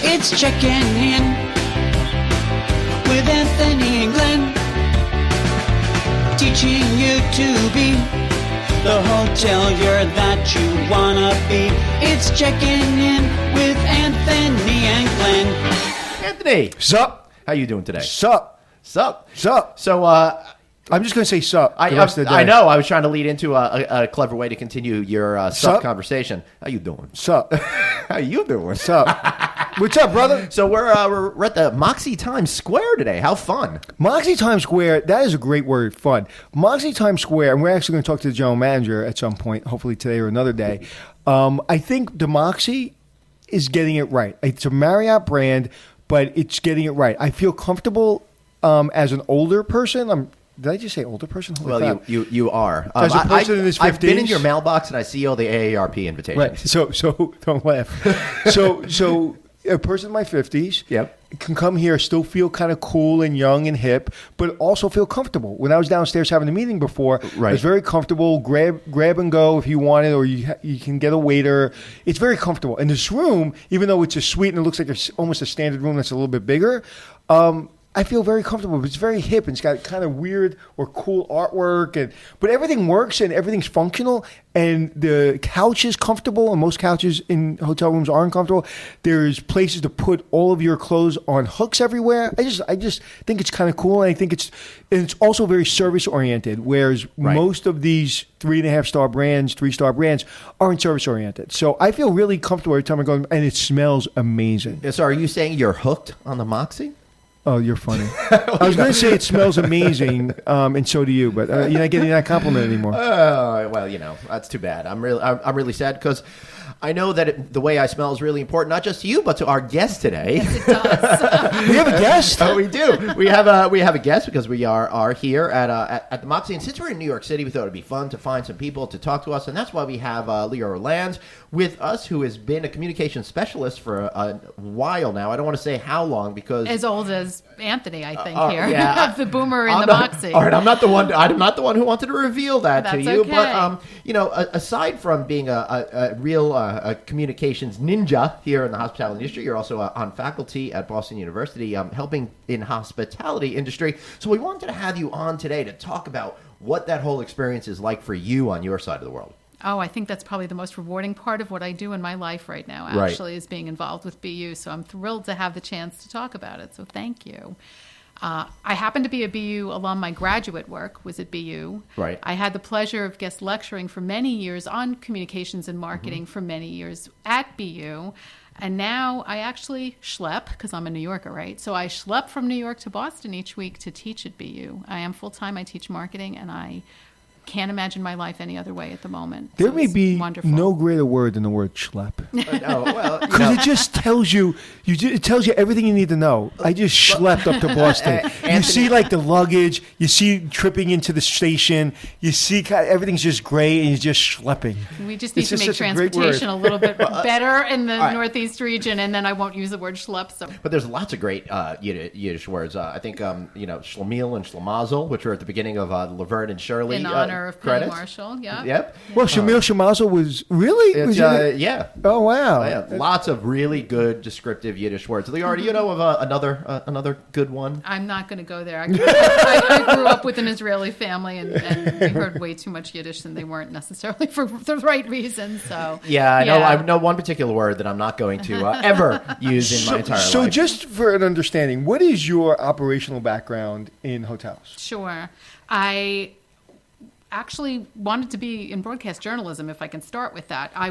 It's checking in with Anthony and Glenn, teaching you to be the hotelier that you wanna be. It's checking in with Anthony and Glenn. Anthony, Sup? how you doing today? Sup? Sup? Sup? So, I'm just going to say sup. the rest of the day. I know. I was trying to lead into a clever way to continue your sup Sup? conversation. How you doing? Sup? How you doing? Sup? What's up, brother? So we're at the Moxie Times Square today. How fun! Moxie Times Square, that is a great word, fun. Moxie Times Square, and we're actually going to talk to the general manager at some point, hopefully today or another day. I think the Moxie is getting it right. It's a Marriott brand, but it's getting it right. I feel comfortable as an older person. Did I just say older person? Holy Well, crap. you are. As a person in his 50s. I've been in your mailbox and I see all the AARP invitations. Right. So don't laugh. So a person in my 50s can come here, still feel kind of cool and young and hip, but also feel comfortable. When I was downstairs having a meeting before, I was very comfortable. Grab and go if you want it, or you can get a waiter. It's very comfortable. And this room, even though it's a suite and it looks like it's almost a standard room that's a little bit bigger, I feel very comfortable. It's very hip, and it's got kind of weird or cool artwork, but everything works and everything's functional, and the couch is comfortable, and most couches in hotel rooms aren't comfortable. There's places to put all of your clothes on hooks everywhere. I just think it's kind of cool, and I think it's also very service oriented, whereas most of these 3.5-star brands, 3-star brands aren't service oriented. So I feel really comfortable every time I go, and it smells amazing. So are you saying you're hooked on the Moxie? Oh, you're funny. I was going to say it smells amazing, and so do you, but you're not getting that compliment anymore. Well, that's too bad. I'm really sad because I know that the way I smell is really important, not just to you, but to our guest today. Yes, it does. We have a guest? Oh, we do. We have a guest because we are here at the Moxie, and since we're in New York City, we thought it'd be fun to find some people to talk to us, and that's why we have Leora Lanz with us, who has been a communication specialist for a while now. I don't want to say how long because as old as Anthony, I think here. Yeah, the boomer in the Moxie. All right, I'm not the one who wanted to reveal that to you. Okay. But aside from being a real communications ninja here in the hospitality industry, you're also on faculty at Boston University, helping in hospitality industry. So we wanted to have you on today to talk about what that whole experience is like for you on your side of the world. Oh, I think that's probably the most rewarding part of what I do in my life right now, actually, is being involved with BU. So I'm thrilled to have the chance to talk about it. So thank you. I happen to be a BU alum. My graduate work was at BU. Right. I had the pleasure of guest lecturing for many years on communications and marketing for many years at BU. And now I actually schlep, because I'm a New Yorker, right? So I schlep from New York to Boston each week to teach at BU. I am full-time. I teach marketing, and I can't imagine my life any other way at the moment. There may be wonderful. no greater word than the word schlep. Well, because it just tells you, it tells you everything you need to know. I just schlepped up to Boston. You see like the luggage, you see tripping into the station, you see everything's just gray and you're just schlepping. We just need to make transportation a little bit better in the Northeast region, and then I won't use the word schlep. So. But there's lots of great Yiddish words. I think, Schlemiel and Schlemazel, which are at the beginning of Laverne and Shirley. In honor of Penny Marshall, yeah. Yep. Well, Shamil Shemazel was really? Yeah. Oh, wow. Yeah, lots of really good descriptive Yiddish words. Leora, do you know of another good one? I'm not going to go there. I grew up with an Israeli family, and we heard way too much Yiddish, and they weren't necessarily for the right reasons. So I know one particular word that I'm not going to ever use in my entire life. So just for an understanding, what is your operational background in hotels? Sure. I actually wanted to be in broadcast journalism, if I can start with that. I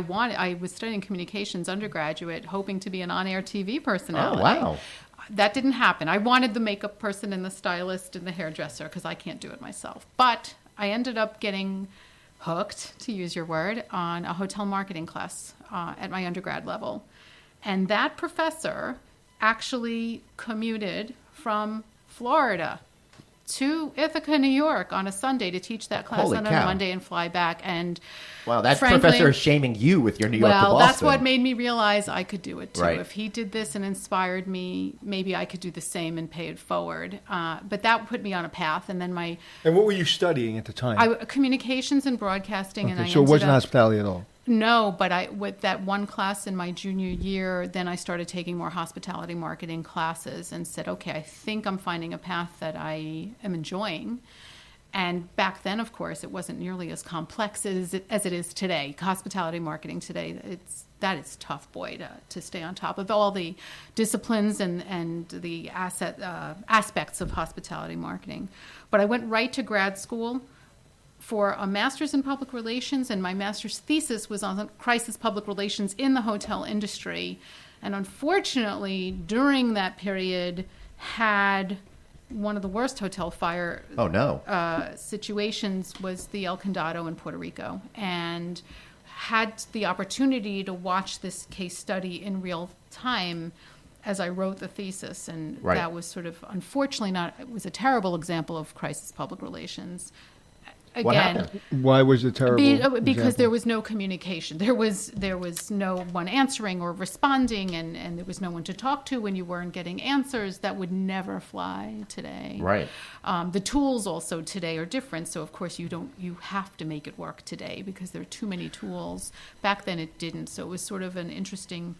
was studying communications undergraduate, hoping to be an on-air TV personality. Oh, wow. That didn't happen. I wanted the makeup person and the stylist and the hairdresser because I can't do it myself. But I ended up getting hooked, to use your word, on a hotel marketing class at my undergrad level. And that professor actually commuted from Florida to Ithaca, New York on a Sunday to teach that class on a Monday and fly back. And wow, that professor is shaming you with your New York to Boston. Well, that's what made me realize I could do it too. Right. If he did this and inspired me, maybe I could do the same and pay it forward. But that put me on a path. And then And what were you studying at the time? Communications and broadcasting. Okay, and so it wasn't hospitality at all? No, but with that one class in my junior year, then I started taking more hospitality marketing classes and said, okay, I think I'm finding a path that I am enjoying. And back then, of course, it wasn't nearly as complex as it is today. Hospitality marketing today, that is tough, boy, to stay on top of all the disciplines and the aspects of hospitality marketing. But I went right to grad school for a master's in public relations, and my master's thesis was on crisis public relations in the hotel industry. And unfortunately, during that period, had one of the worst hotel fire situations was the El Condado in Puerto Rico, and had the opportunity to watch this case study in real time as I wrote the thesis. And that was sort of, unfortunately, it was a terrible example of crisis public relations. Again, what happened? Why was it terrible? Because there was no communication. There was no one answering or responding, and there was no one to talk to when you weren't getting answers. That would never fly today. Right. The tools also today are different. So of course you have to make it work today because there are too many tools. Back then it didn't. So it was sort of an interesting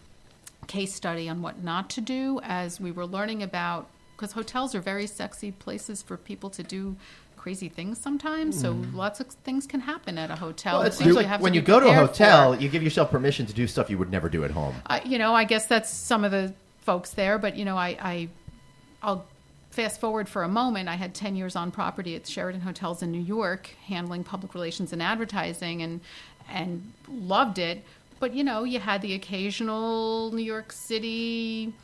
case study on what not to do as we were learning about, because hotels are very sexy places for people to do crazy things sometimes, so lots of things can happen at a hotel. Well, it seems like when you go to a hotel, you give yourself permission to do stuff you would never do at home. I guess that's some of the folks there, but I'll fast forward for a moment. I had 10 years on property at Sheraton Hotels in New York, handling public relations and advertising, and loved it. But you had the occasional New York City,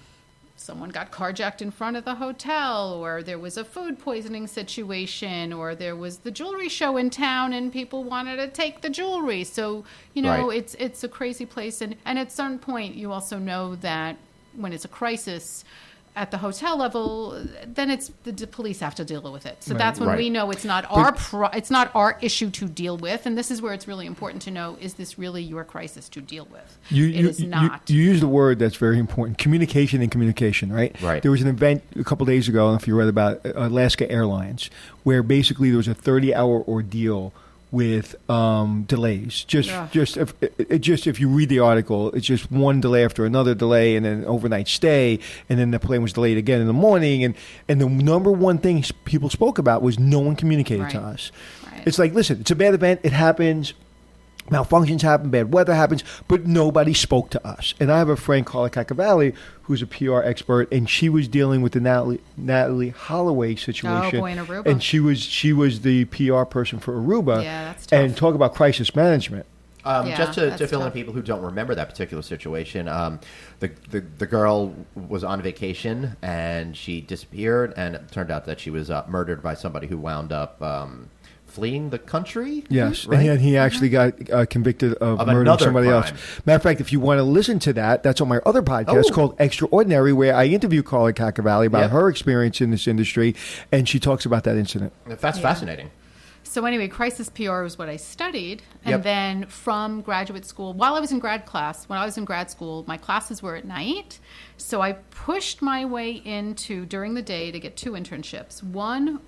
someone got carjacked in front of the hotel, or there was a food poisoning situation, or there was the jewelry show in town and people wanted to take the jewelry. So, it's a crazy place. And at a certain point, you also know that when it's a crisis at the hotel level, then it's the police have to deal with it. So that's when we know it's not our issue to deal with. And this is where it's really important to know, is this really your crisis to deal with? It is not. You use the word that's very important, communication and communication, right? Right. There was an event a couple days ago, I don't know if you read about Alaska Airlines, where basically there was a 30-hour ordeal with delays. If you read the article, it's just one delay after another delay, and then an overnight stay, and then the plane was delayed again in the morning. And the number one thing people spoke about was no one communicated to us. Right. It's like, listen, it's a bad event. It happens. Malfunctions happen, bad weather happens, but nobody spoke to us. And I have a friend, Carla Cacavalli, who's a PR expert, and she was dealing with the Natalie Holloway situation. Oh, boy, in Aruba. And she was the PR person for Aruba. Yeah, that's tough. And talk about crisis management. Just to fill in people who don't remember that particular situation, the girl was on vacation and she disappeared, and it turned out that she was murdered by somebody who wound up fleeing the country. Yes, right? and he actually got convicted of murdering somebody else. Matter of fact, if you want to listen to that, that's on my other podcast called Extraordinary, where I interview Carla Cacavalli about her experience in this industry, and she talks about that incident. That's fascinating. So anyway, crisis PR was what I studied. And then from graduate school, when I was in grad school, my classes were at night. So I pushed my way into, during the day, to get 2 internships. One,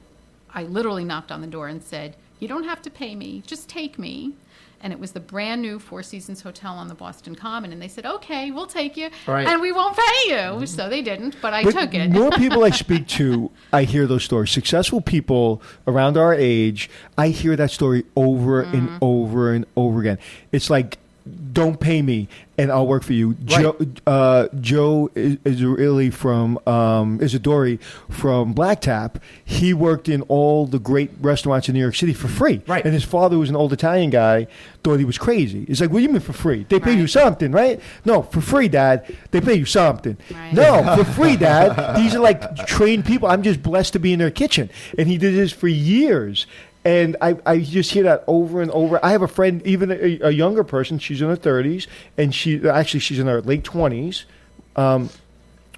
I literally knocked on the door and said, you don't have to pay me, just take me. And it was the brand new Four Seasons Hotel on the Boston Common. And they said, okay, we'll take you. Right. And we won't pay you. So they didn't, but I took it. More people I speak to, I hear those stories. Successful people around our age, I hear that story over and over and over again. It's like, don't pay me and I'll work for you. Right. Joe Isidori from Black Tap, he worked in all the great restaurants in New York City for free. Right. And his father, who was an old Italian guy, thought he was crazy. It's like, what do you mean for free? They pay you something, right? No, for free, Dad. They pay you something. Right. No, for free, Dad. These are like trained people. I'm just blessed to be in their kitchen. And he did this for years. And I just hear that over and over. I have a friend, even a younger person, she's in her 30s, and she's in her late 20s,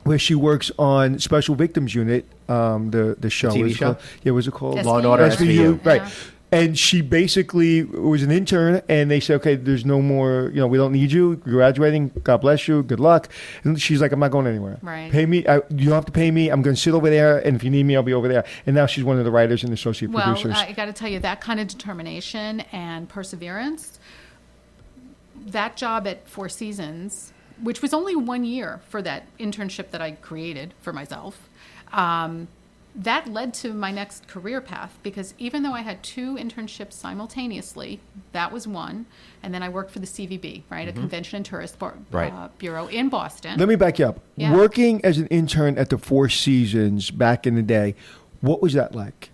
where she works on Special Victims Unit, the show. The TV show? Yeah, what's it called? Law and Order SVU. Right. Yeah. And she basically was an intern, and they said, okay, there's no more, we don't need you. You're graduating. God bless you. Good luck. And she's like, I'm not going anywhere. Right. Pay me. You don't have to pay me. I'm going to sit over there, and if you need me, I'll be over there. And now she's one of the writers and associate producers. Well, I got to tell you, that kind of determination and perseverance that job at Four Seasons, which was only 1 year for that internship that I created for myself, that led to my next career path, because even though I had 2 internships simultaneously, that was one, and then I worked for the CVB, right, a Convention and Tourist Bureau in Boston. Let me back you up. Yeah. Working as an intern at the Four Seasons back in the day, what was that like?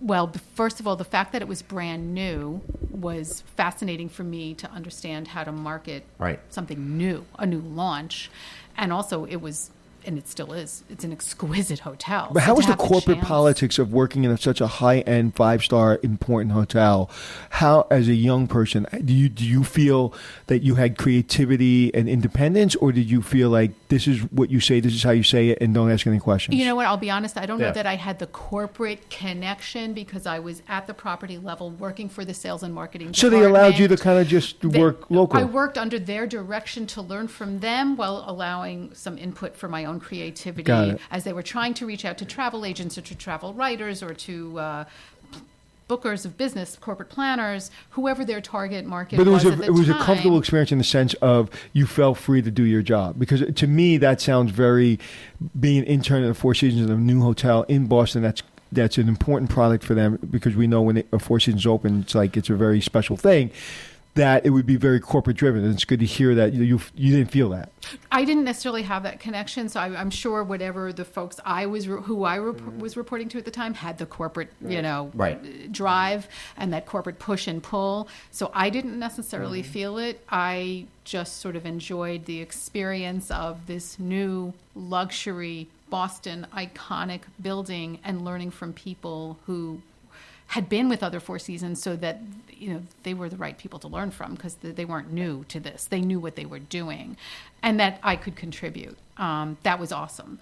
Well, first of all, the fact that it was brand new was fascinating for me to understand how to market something new, a new launch. And also it was, and it still is, it's an exquisite hotel. But how was the corporate politics of working in such a high-end, 5-star, important hotel? How, as a young person, do you feel that you had creativity and independence, or did you feel like this is what you say, this is how you say it, and don't ask any questions? You know what? I'll be honest. I don't know that I had the corporate connection, because I was at the property level working for the sales and marketing So department. they allowed you to kind of just work local? I worked under their direction to learn from them, while allowing some input for my own creativity as they were trying to reach out to travel agents or to travel writers or to bookers of business, corporate planners, whoever their target market was at the time. It was a comfortable experience in the sense of you felt free to do your job. Because to me, that sounds very, being an intern at the Four Seasons in a new hotel in Boston, that's an important product for them, because we know when a Four Seasons open, it's a very special thing, that it would be very corporate driven. And it's good to hear that you didn't feel that. I didn't necessarily have that connection, so I'm sure whatever the folks was reporting to at the time had the corporate, drive and that corporate push and pull. So I didn't necessarily feel it. I just sort of enjoyed the experience of this new luxury Boston iconic building and learning from people who had been with other Four Seasons, so that they were the right people to learn from, because they weren't new to this. They knew what they were doing, and that I could contribute. That was awesome.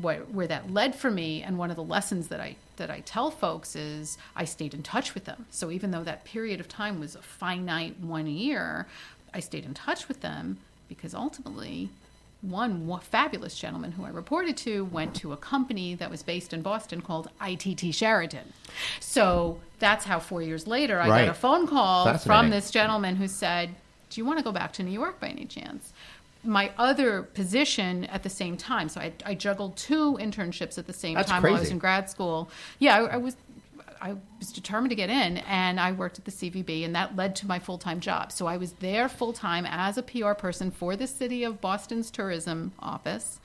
Where that led for me, and one of the lessons that I tell folks is I stayed in touch with them. So even though that period of time was a finite 1 year, I stayed in touch with them, because ultimately one fabulous gentleman who I reported to went to a company that was based in Boston called ITT Sheraton. So that's how 4 years later I got a phone call from this gentleman who said, "Do you want to go back to New York by any chance?" My other position at the same time, so I juggled 2 internships at the same time while I was in grad school. Yeah, I was determined to get in, and I worked at the CVB, and that led to my full-time job. So I was there full-time as a PR person for the city of Boston's tourism office,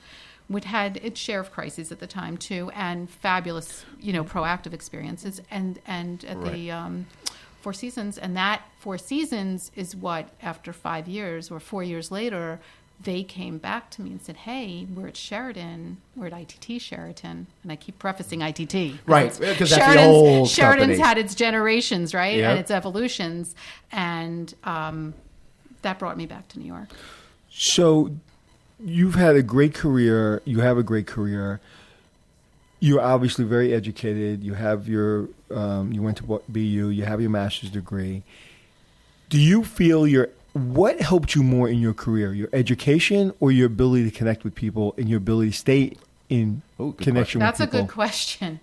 which had its share of crises at the time too, and fabulous, proactive experiences. And at the Four Seasons, and that Four Seasons is what, after 5 years or 4 years later, they came back to me and said, "Hey, we're at Sheraton. We're at ITT Sheraton." And I keep prefacing ITT. Right, because that's the old Sheraton's company. had its generations, right? Yep. And its evolutions. And that brought me back to New York. So you've had a great career. You have a great career. You're obviously very educated. You have your, you went to BU. You have your master's degree. Do you feel what helped you more in your career, your education or your ability to connect with people and your ability to stay in connection with people? That's a good question.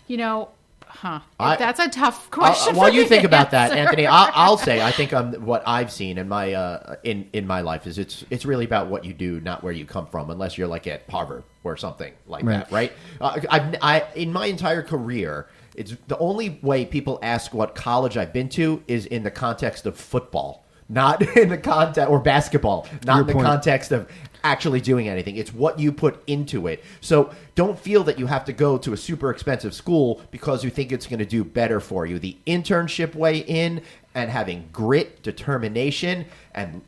That's a tough question. While you think about that, Anthony, I'll say I think what I've seen in my in my life is it's really about what you do, not where you come from, unless you're like at Harvard or something like that, right? I in my entire career, it's the only way people ask what college I've been to is in the context of football. Not in the context, or basketball, not in the context of actually doing anything. It's what you put into it. So don't feel that you have to go to a super expensive school because you think it's going to do better for you. The internship way in, and having grit, determination, and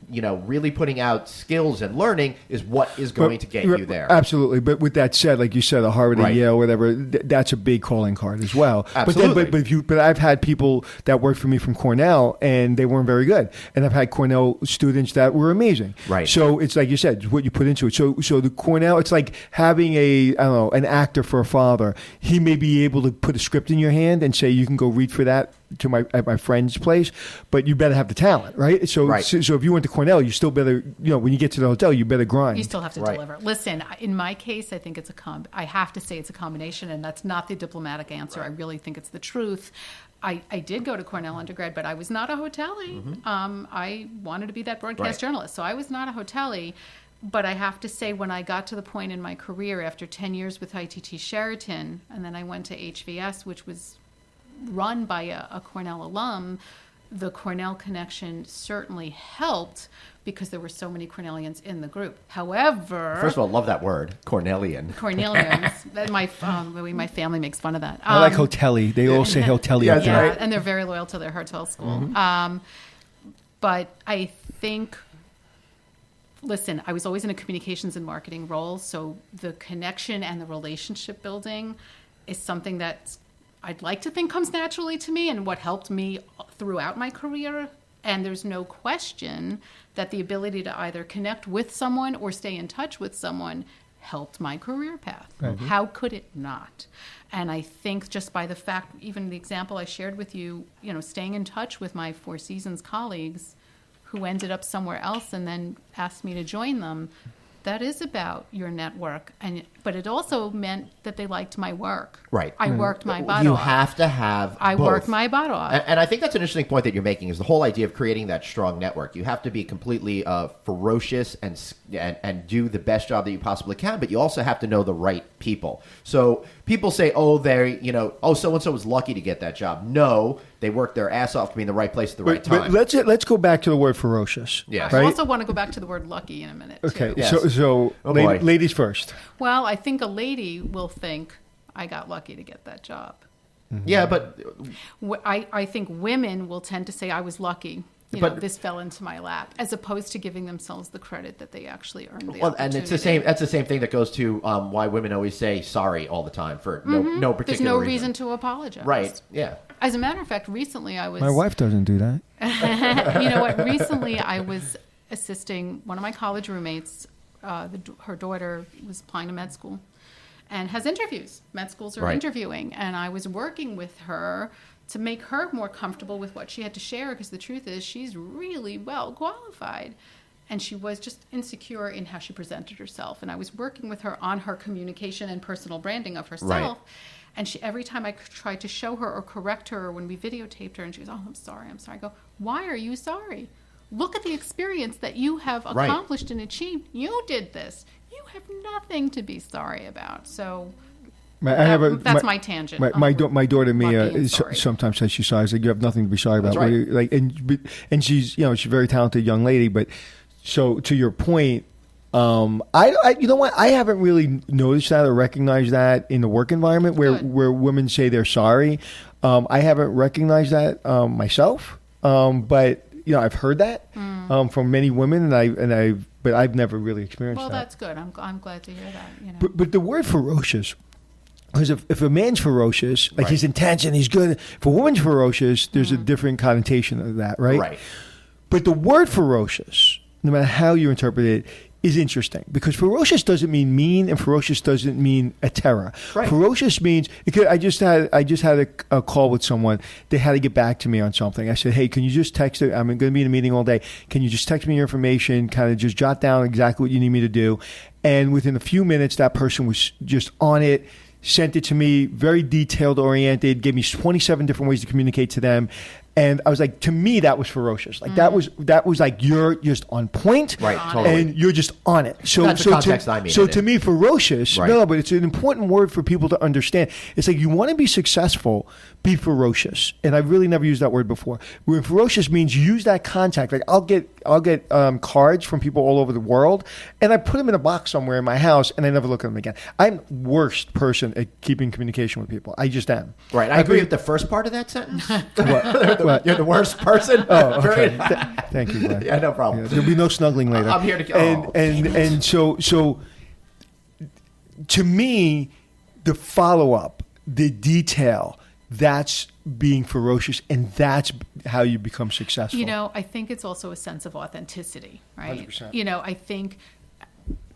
really putting out skills and learning is what is going to get you there. Absolutely. But with that said, like you said, a Harvard or Yale, whatever, that's a big calling card as well. Absolutely. But I've had people that worked for me from Cornell, and they weren't very good. And I've had Cornell students that were amazing. Right. So it's like you said, what you put into it. So the Cornell, it's like having an actor for a father. He may be able to put a script in your hand and say, you can go read for that at my friend's place, but you better have the talent, right? So if you went to Cornell, you still better, when you get to the hotel, you better grind. You still have to deliver. Listen, in my case, I think I have to say it's a combination, and that's not the diplomatic answer. I really think it's the truth. I did go to Cornell undergrad, but I was not a hotelie. I wanted to be that broadcast journalist, so I was not a hotelie. But I have to say, when I got to the point in my career after 10 years with ITT Sheraton, and then I went to HVS, which was run by a Cornell alum, the Cornell connection certainly helped because there were so many Cornellians in the group. However... First of all, love that word, Cornellian. Cornellians. My family makes fun of that. I like hotelli. They all say hotelli up there. Yeah, and they're very loyal to their hotel school. But I think... Listen, I was always in a communications and marketing role, so the connection and the relationship building is something that I'd like to think comes naturally to me and what helped me throughout my career. And there's no question that the ability to either connect with someone or stay in touch with someone helped my career path. How could it not? And I think just by the fact, even the example I shared with you, staying in touch with my Four Seasons colleagues who ended up somewhere else and then asked me to join them, that is about your network. But it also meant that they liked my work. Right. I worked my butt off. You have to have I both. worked my butt off. And I think that's an interesting point that you're making, is the whole idea of creating that strong network. You have to be completely ferocious and do the best job that you possibly can, but you also have to know the right people. So people say, so-and-so was lucky to get that job. No, they worked their ass off to be in the right place at the right time. But let's go back to the word ferocious. Yes. I also want to go back to the word lucky in a minute, Okay, too. Yes. so ladies first. Well, I think a lady will think, I got lucky to get that job. Yeah, but... I think women will tend to say, I was lucky. This fell into my lap, as opposed to giving themselves the credit that they actually earned the opportunity. And it's the same. That's the same thing that goes to why women always say sorry all the time for no particular There's no reason to apologize. Right, yeah. As a matter of fact, recently I was... My wife doesn't do that. You know what? Recently I was assisting one of my college roommates. Her daughter was applying to med school and has interviews. Med schools are interviewing. And I was working with her to make her more comfortable with what she had to share, because the truth is she's really well qualified. And she was just insecure in how she presented herself. And I was working with her on her communication and personal branding of herself. Right. And every time I tried to show her or correct her, or when we videotaped her, and she goes, I'm sorry. I go, why are you sorry? Look at the experience that you have accomplished and achieved. You did this. You have nothing to be sorry about. So that's my tangent. My daughter Mia sometimes says she's sorry. I like, you have nothing to be sorry about. Right. And she's she's a very talented young lady. But so to your point, I you know what, I haven't really noticed that or recognized that in the work environment where women say they're sorry. I haven't recognized that myself. But I've heard that from many women, but I've never really experienced that. Well, that's good. I'm glad to hear that. But the word ferocious, because if a man's ferocious, like he's intense and he's good, if a woman's ferocious, there's a different connotation of that, right? Right. But the word ferocious, no matter how you interpret it, is interesting, because ferocious doesn't mean mean, and ferocious doesn't mean a terror. Right. Ferocious means I just had a call with someone. They had to get back to me on something. I said, hey, can you just text it? I'm going to be in a meeting all day. Can you just text me your information? Kind of just jot down exactly what you need me to do. And within a few minutes, that person was just on it. Sent it to me, very detailed oriented, gave me 27 different ways to communicate to them. And I was like, to me, that was ferocious. Like that was like, you're just on point, right? Totally. And you're just on it. So that's the context I mean. So to me, ferocious, no, but it's an important word for people to understand. It's like, you want to be successful, be ferocious. And I've really never used that word before. Where ferocious means use that contact. Like I'll get cards from people all over the world, and I put them in a box somewhere in my house, and I never look at them again. I'm the worst person at keeping communication with people. I just am. Right. I agree with the first part of that sentence. What? You're the worst person. Oh, okay. Thank you, Glenn. Yeah, no problem. Yeah, there'll be no snuggling later. I'm here to go. And so to me, the follow up, the detail, that's being ferocious, and that's how you become successful. I think it's also a sense of authenticity, right? 100%. I think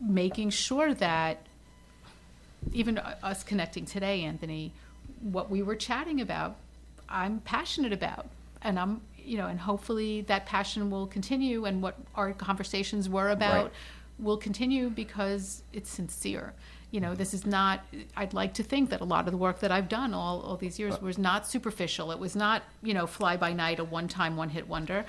making sure that even us connecting today, Anthony, what we were chatting about, I'm passionate about, and and hopefully that passion will continue, and what our conversations were about will continue because it's sincere. This is not, I'd like to think that a lot of the work that I've done all these years was not superficial. It was not, fly by night, a one-time, one-hit wonder.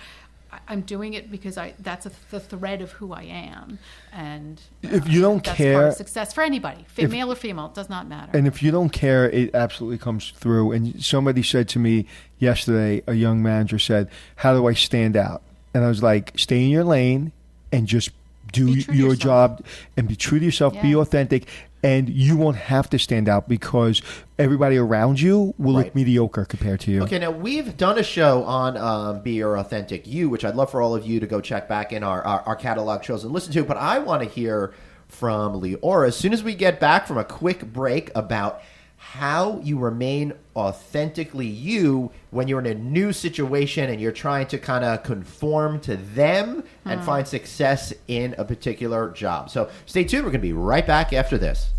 I'm doing it because that's the thread of who I am. And if you don't that's care, part of success for anybody, male or female, it does not matter. And if you don't care, it absolutely comes through. And somebody said to me yesterday, a young manager said, how do I stand out? And I was like, stay in your lane and just do your job and be true to yourself, be authentic, and you won't have to stand out because everybody around you will look mediocre compared to you. Okay, now we've done a show on Be Your Authentic You, which I'd love for all of you to go check back in our catalog shows and listen to, but I want to hear from Leora as soon as we get back from a quick break about how you remain authentically you when you're in a new situation and you're trying to kind of conform to them and find success in a particular job. So stay tuned. We're going to be right back after this.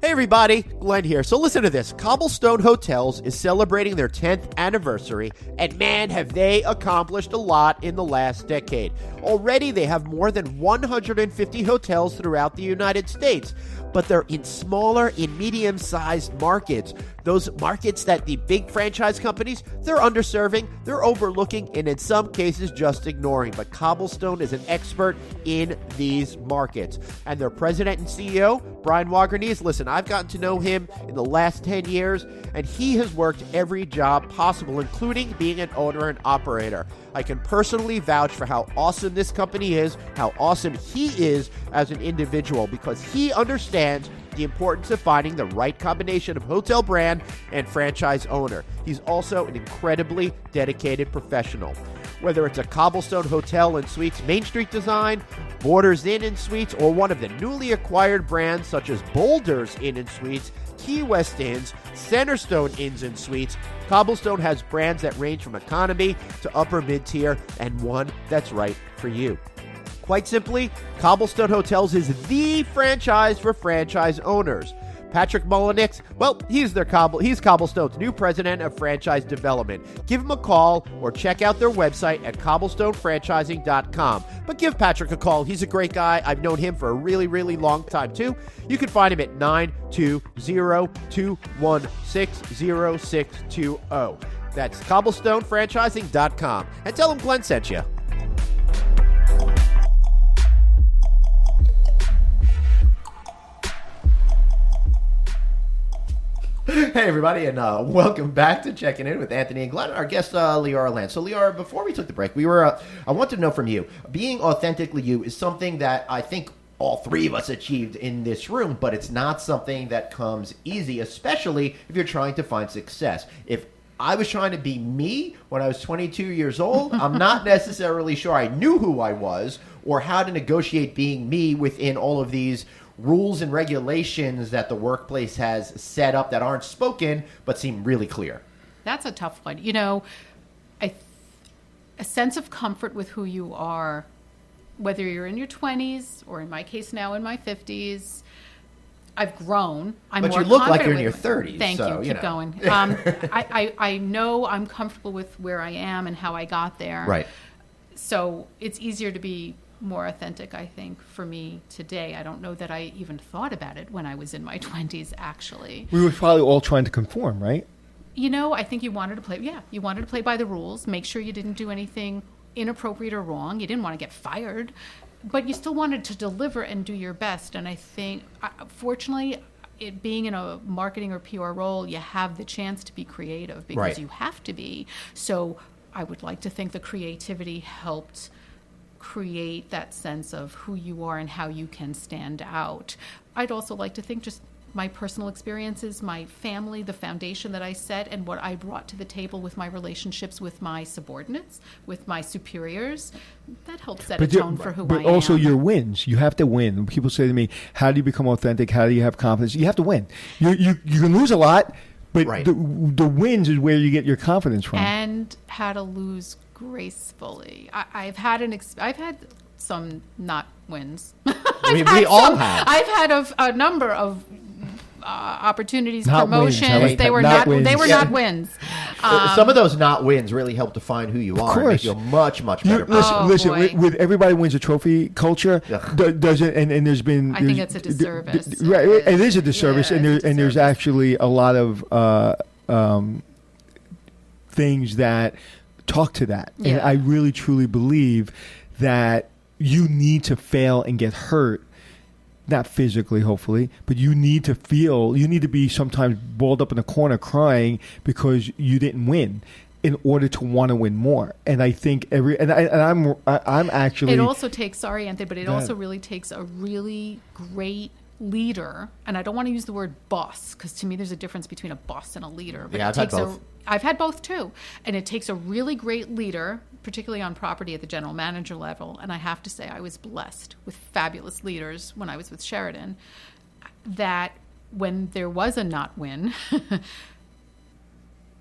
Hey everybody, Glenn here. So listen to this. Cobblestone Hotels is celebrating their 10th anniversary, and man, have they accomplished a lot in the last decade. Already they have more than 150 hotels throughout the United States, but they're in smaller and medium-sized markets. Those markets that the big franchise companies, they're underserving, they're overlooking, and in some cases just ignoring. But Cobblestone is an expert in these markets. And their president and CEO, Brian Wagernes, listen, I've gotten to know him in the last 10 years, and he has worked every job possible, including being an owner and operator. I can personally vouch for how awesome this company is, how awesome he is as an individual, because he understands the importance of finding the right combination of hotel brand and franchise owner. He's also an incredibly dedicated professional. Whether it's a Cobblestone Hotel and Suites Main Street design, Borders Inn and Suites, or one of the newly acquired brands such as Boulders Inn and Suites, Key West Inns, Centerstone Inns and Suites, Cobblestone has brands that range from economy to upper mid-tier, and one that's right for you. Quite simply, Cobblestone Hotels is the franchise for franchise owners. Patrick Mullenix, well, he's Cobblestone's new president of franchise development. Give him a call or check out their website at cobblestonefranchising.com. But give Patrick a call. He's a great guy. I've known him for a really, really long time, too. You can find him at 920-216-0620. That's cobblestonefranchising.com. And tell him Glenn sent you. Hey, everybody, and welcome back to Checking In with Anthony and Glenn, our guest, Leora Halpern. So, Leora, before we took the break, I wanted to know from you, being authentically you is something that I think all three of us achieved in this room, but it's not something that comes easy, especially if you're trying to find success. If I was trying to be me when I was 22 years old, I'm not necessarily sure I knew who I was or how to negotiate being me within all of these rules and regulations that the workplace has set up that aren't spoken but seem really clear. That's a tough one. A sense of comfort with who you are, whether you're in your 20s or in my case now in my 50s. I've grown. But you look like you're in your 30s. Thank you. Keep going. I know I'm comfortable with where I am and how I got there. Right. So it's easier to be more authentic, I think, for me today. I don't know that I even thought about it when I was in my 20s, actually. We were probably all trying to conform, right? I think you wanted to play by the rules, make sure you didn't do anything inappropriate or wrong. You didn't want to get fired, but you still wanted to deliver and do your best. And I think, fortunately, it being in a marketing or PR role, you have the chance to be creative because you have to be. So I would like to think the creativity helped create that sense of who you are and how you can stand out. I'd also like to think just my personal experiences, my family, the foundation that I set, and what I brought to the table with my relationships with my subordinates, with my superiors, that helped set a tone for who I am. But also your wins. You have to win. When people say to me, how do you become authentic? How do you have confidence? You have to win. You can lose a lot, but the wins is where you get your confidence from. And how to lose gracefully. I've had some not wins. We all have. I've had a number of opportunities, Not wins. promotions. I like They that. were Not not. wins. They were Yeah. not wins. Some of those not wins really help define who you are and make course. you a much, much better person. Oh, Listen. boy. With everybody wins a trophy culture, Ugh. doesn't and there's been. I think there's- it's a disservice. Right, it is a disservice, Yeah, and it's a there's disservice. actually a lot of things that talk to that, and Yeah. I really truly believe that you need to fail and get hurt. Not physically, hopefully, but you need to feel. You need to be sometimes balled up in a corner crying because you didn't win, in order to want to win more. And I think I'm actually. It also takes, sorry, Anthony, but it Go ahead. also really takes a really great leader. And I don't want to use the word boss, because to me there's a difference between a boss and a leader. But Yeah, I've had both. I've had both too. And it takes a really great leader, particularly on property at the general manager level. And I have to say I was blessed with fabulous leaders when I was with Sheridan, that when there was a not win,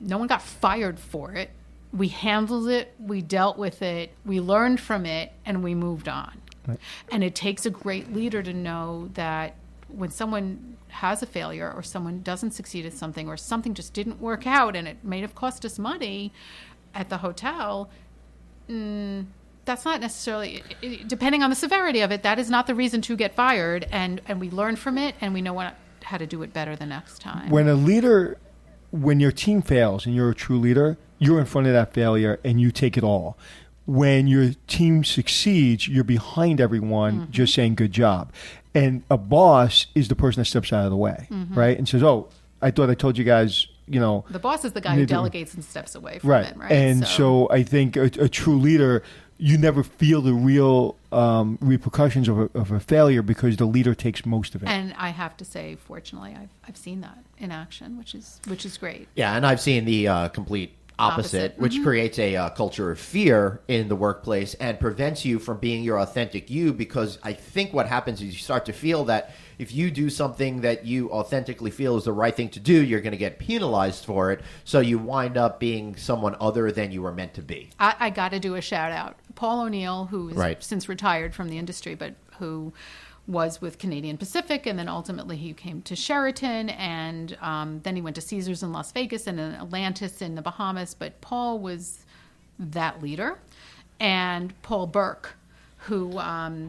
no one got fired for it. We handled it, we dealt with it, we learned from it, and we moved on. Right. And it takes a great leader to know that when someone has a failure or someone doesn't succeed at something or something just didn't work out and it may have cost us money at the hotel, that's not necessarily, depending on the severity of it, that is not the reason to get fired. And we learn from it and we know how to do it better the next time. When your team fails and you're a true leader, you're in front of that failure and you take it all. When your team succeeds, you're behind everyone just saying good job. And a boss is the person that steps out of the way, right? And says, oh, I thought I told you guys, the boss is the guy who delegates and steps away from right. it, right? And so I think a true leader, you never feel the real repercussions of a failure because the leader takes most of it. And I have to say, fortunately, I've seen that in action, which is great. Yeah, and I've seen the complete opposite, which creates a culture of fear in the workplace and prevents you from being your authentic you, because I think what happens is you start to feel that if you do something that you authentically feel is the right thing to do, you're going to get penalized for it, so you wind up being someone other than you were meant to be. I got to do a shout out. Paul O'Neill, who's Right. since retired from the industry, but who was with Canadian Pacific, and then ultimately he came to Sheraton, and then he went to Caesars in Las Vegas and then Atlantis in the Bahamas. But Paul was that leader. And Paul Burke, who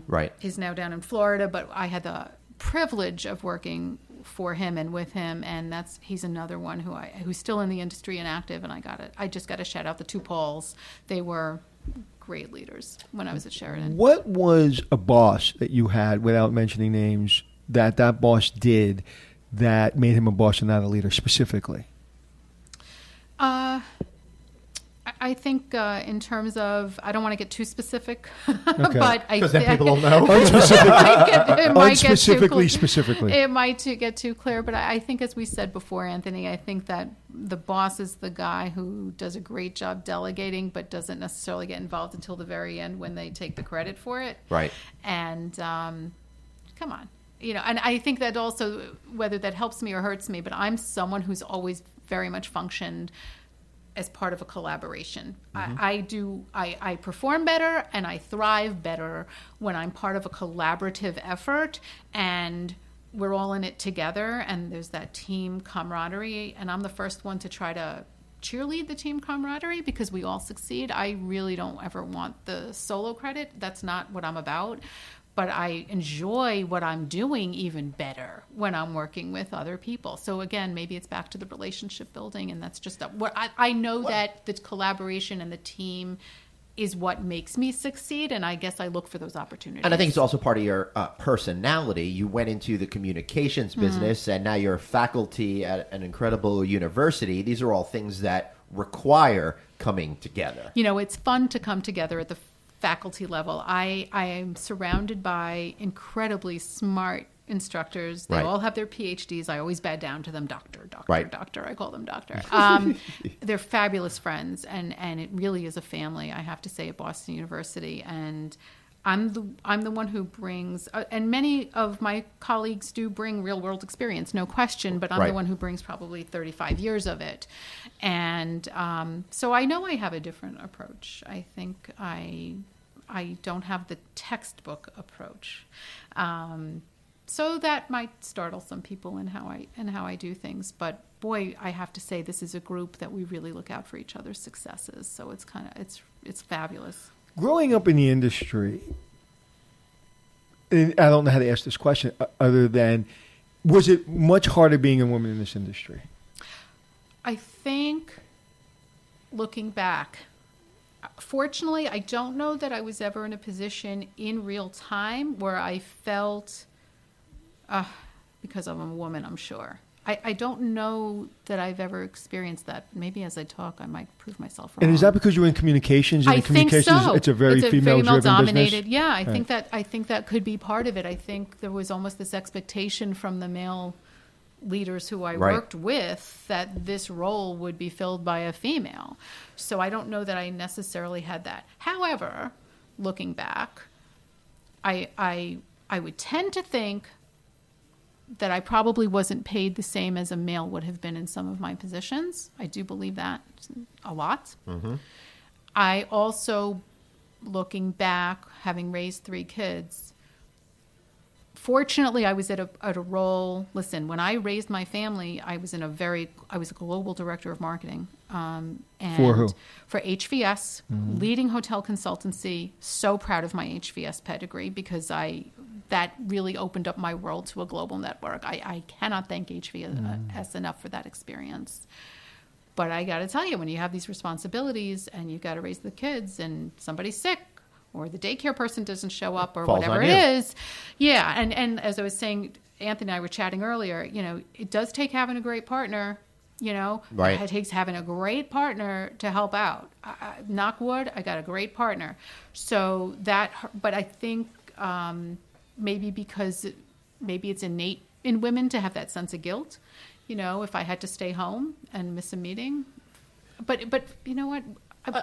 Right. is now down in Florida, but I had the privilege of working for him and with him, and he's another one who's still in the industry and active. And I just got to shout out the two Pauls. They were great leaders when I was at Sheridan. What was a boss that you had, without mentioning names, that boss did that made him a boss and not a leader specifically? I think in terms of, I don't want to get too specific, Okay. but Because then people will know. it might get too clear. Specifically. It might get too clear, but I think, as we said before, Anthony, I think that the boss is the guy who does a great job delegating, but doesn't necessarily get involved until the very end when they take the credit for it. Right. And come on, and I think that also, whether that helps me or hurts me, but I'm someone who's always very much functioned as part of a collaboration. I perform better and I thrive better when I'm part of a collaborative effort and we're all in it together and there's that team camaraderie. And I'm the first one to try to cheerlead the team camaraderie because we all succeed. I really don't ever want the solo credit. That's not what I'm about. But I enjoy what I'm doing even better when I'm working with other people. So again, maybe it's back to the relationship building, and that's just what I know that the collaboration and the team is what makes me succeed, and I guess I look for those opportunities. And I think it's also part of your personality. You went into the communications business, and now you're a faculty at an incredible university. These are all things that require coming together. It's fun to come together at the faculty level. I am surrounded by incredibly smart instructors. They Right. all have their PhDs. I always bow down to them, doctor. Right. I call them doctor. They're fabulous friends, and it really is a family, I have to say, at Boston University. And I'm the one who brings, and many of my colleagues do bring real world experience, no question, but I'm Right. the one who brings probably 35 years of it. And so I know I have a different approach. I think I don't have the textbook approach. So that might startle some people in how I do things. But boy, I have to say this is a group that we really look out for each other's successes. So it's fabulous. Growing up in the industry, and I don't know how to ask this question other than, was it much harder being a woman in this industry? I think, looking back, fortunately, I don't know that I was ever in a position in real time where I felt, because I'm a woman, I'm sure. I don't know that I've ever experienced that. Maybe as I talk, I might prove myself wrong. And is that because you're in communications? And I in communications, think so. It's a very female-driven dominated. business? Yeah, I Right. think that could be part of it. I think there was almost this expectation from the male leaders who I Right. worked with that this role would be filled by a female. So I don't know that I necessarily had that. However, looking back, I would tend to think that I probably wasn't paid the same as a male would have been in some of my positions. I do believe that a lot. Mm-hmm. I also, looking back, having raised 3 kids, fortunately, I was at a role. Listen, when I raised my family, I was a global director of marketing. And For who? For HVS, leading hotel consultancy. So proud of my HVS pedigree because that really opened up my world to a global network. I cannot thank HVS enough for that experience. But I got to tell you, when you have these responsibilities and you've got to raise the kids and somebody's sick, or the daycare person doesn't show up, or Falls whatever on it you. is. Yeah, and as I was saying, Anthony and I were chatting earlier, it does take having a great partner, Right. It takes having a great partner to help out. Knock wood, I got a great partner. So but I think maybe because maybe it's innate in women to have that sense of guilt, if I had to stay home and miss a meeting. But you know what?